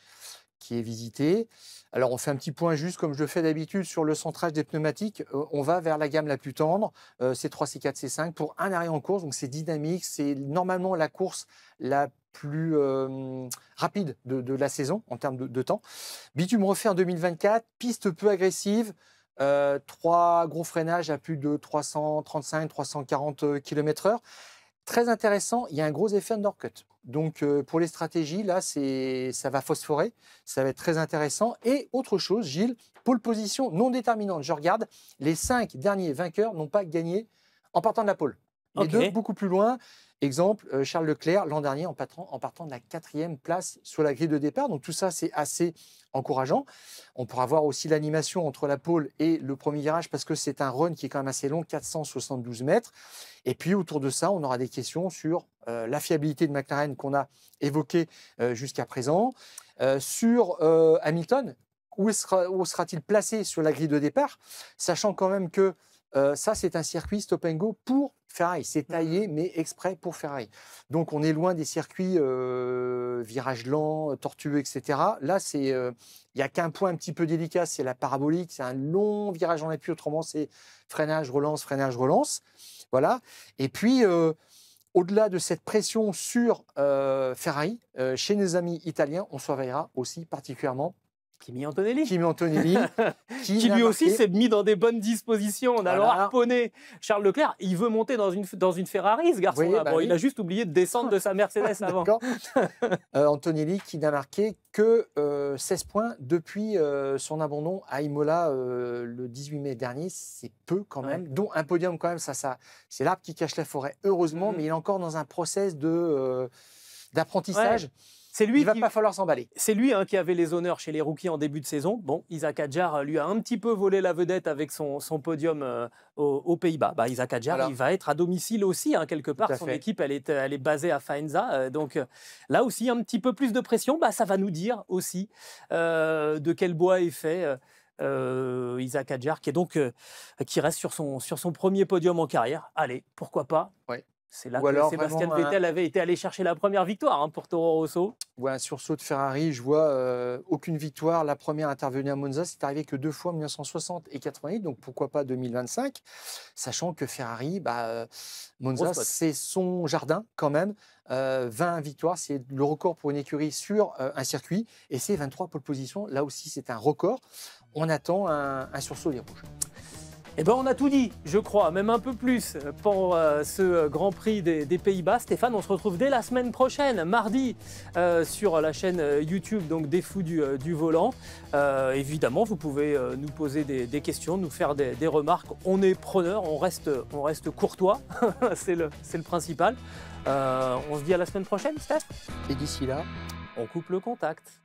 qui est visité. Alors on fait un petit point juste comme je le fais d'habitude sur le centrage des pneumatiques. On va vers la gamme la plus tendre, C3, C4, C5 pour un arrêt en course, donc c'est dynamique, c'est normalement la course la plus rapide de la saison en termes de temps. Bitume refait en 2024, piste peu agressive, 3 gros freinages à plus de 335-340 km/h. Très intéressant, il y a un gros effet undercut. Donc pour les stratégies, là, ça va phosphorer, ça va être très intéressant. Et autre chose, Gilles, pole position non déterminante. Je regarde, les 5 derniers vainqueurs n'ont pas gagné en partant de la pole. Les deux beaucoup plus loin. Exemple, Charles Leclerc, l'an dernier, en partant de la 4e place sur la grille de départ. Donc tout ça, c'est assez encourageant. On pourra voir aussi l'animation entre la pole et le premier virage parce que c'est un run qui est quand même assez long, 472 mètres. Et puis autour de ça, on aura des questions sur la fiabilité de McLaren qu'on a évoquée jusqu'à présent, sur Hamilton, où sera-t-il placé sur la grille de départ, sachant quand même que ça, c'est un circuit stop and go pour Ferrari. C'est taillé, mais exprès pour Ferrari. Donc, on est loin des circuits virages lents, tortueux, etc. Là, il n'y a qu'un point un petit peu délicat, c'est la parabolique. C'est un long virage en appui. Autrement, c'est freinage, relance, freinage, relance. Voilà. Et puis, au-delà de cette pression sur Ferrari, chez nos amis italiens, on surveillera aussi particulièrement Kimi Antonelli, qui lui aussi s'est mis dans des bonnes dispositions. On a harponné Charles Leclerc. Il veut monter dans une Ferrari, ce garçon-là. Oui, il a juste oublié de descendre de sa Mercedes avant. Antonelli qui n'a marqué que 16 points depuis son abandon à Imola le 18 mai dernier. C'est peu quand même, dont un podium quand même. Ça, c'est l'arbre qui cache la forêt, heureusement, mais il est encore dans un process d'apprentissage. Il ne va pas falloir s'emballer. C'est lui qui avait les honneurs chez les rookies en début de saison. Bon, Isaac Hadjar lui a un petit peu volé la vedette avec son podium aux Pays-Bas. Isaac Hadjar, il va être à domicile aussi, quelque part. Son équipe, elle est basée à Faenza. Donc là aussi, un petit peu plus de pression. Ça va nous dire aussi de quel bois est fait Isaac Hadjar, qui reste sur son premier podium en carrière. Allez, pourquoi pas. C'est là que Sébastien Vettel avait été allé chercher la première victoire pour Toro Rosso. Un sursaut de Ferrari, je vois aucune victoire. La première intervenue à Monza, c'est arrivé que 2 fois, 1960 et 88, donc pourquoi pas 2025, sachant que Ferrari, Monza, c'est son jardin quand même. 20 victoires, c'est le record pour une écurie sur un circuit, et c'est 23 pole positions. Là aussi, c'est un record. On attend un sursaut des rouges. On a tout dit, je crois, même un peu plus pour ce Grand Prix des Pays-Bas. Stéphane, on se retrouve dès la semaine prochaine, mardi, sur la chaîne YouTube donc des Fous du Volant. Évidemment, vous pouvez nous poser des questions, nous faire des remarques. On est preneurs, on reste courtois, c'est le principal. On se dit à la semaine prochaine, Steph. Et d'ici là, on coupe le contact.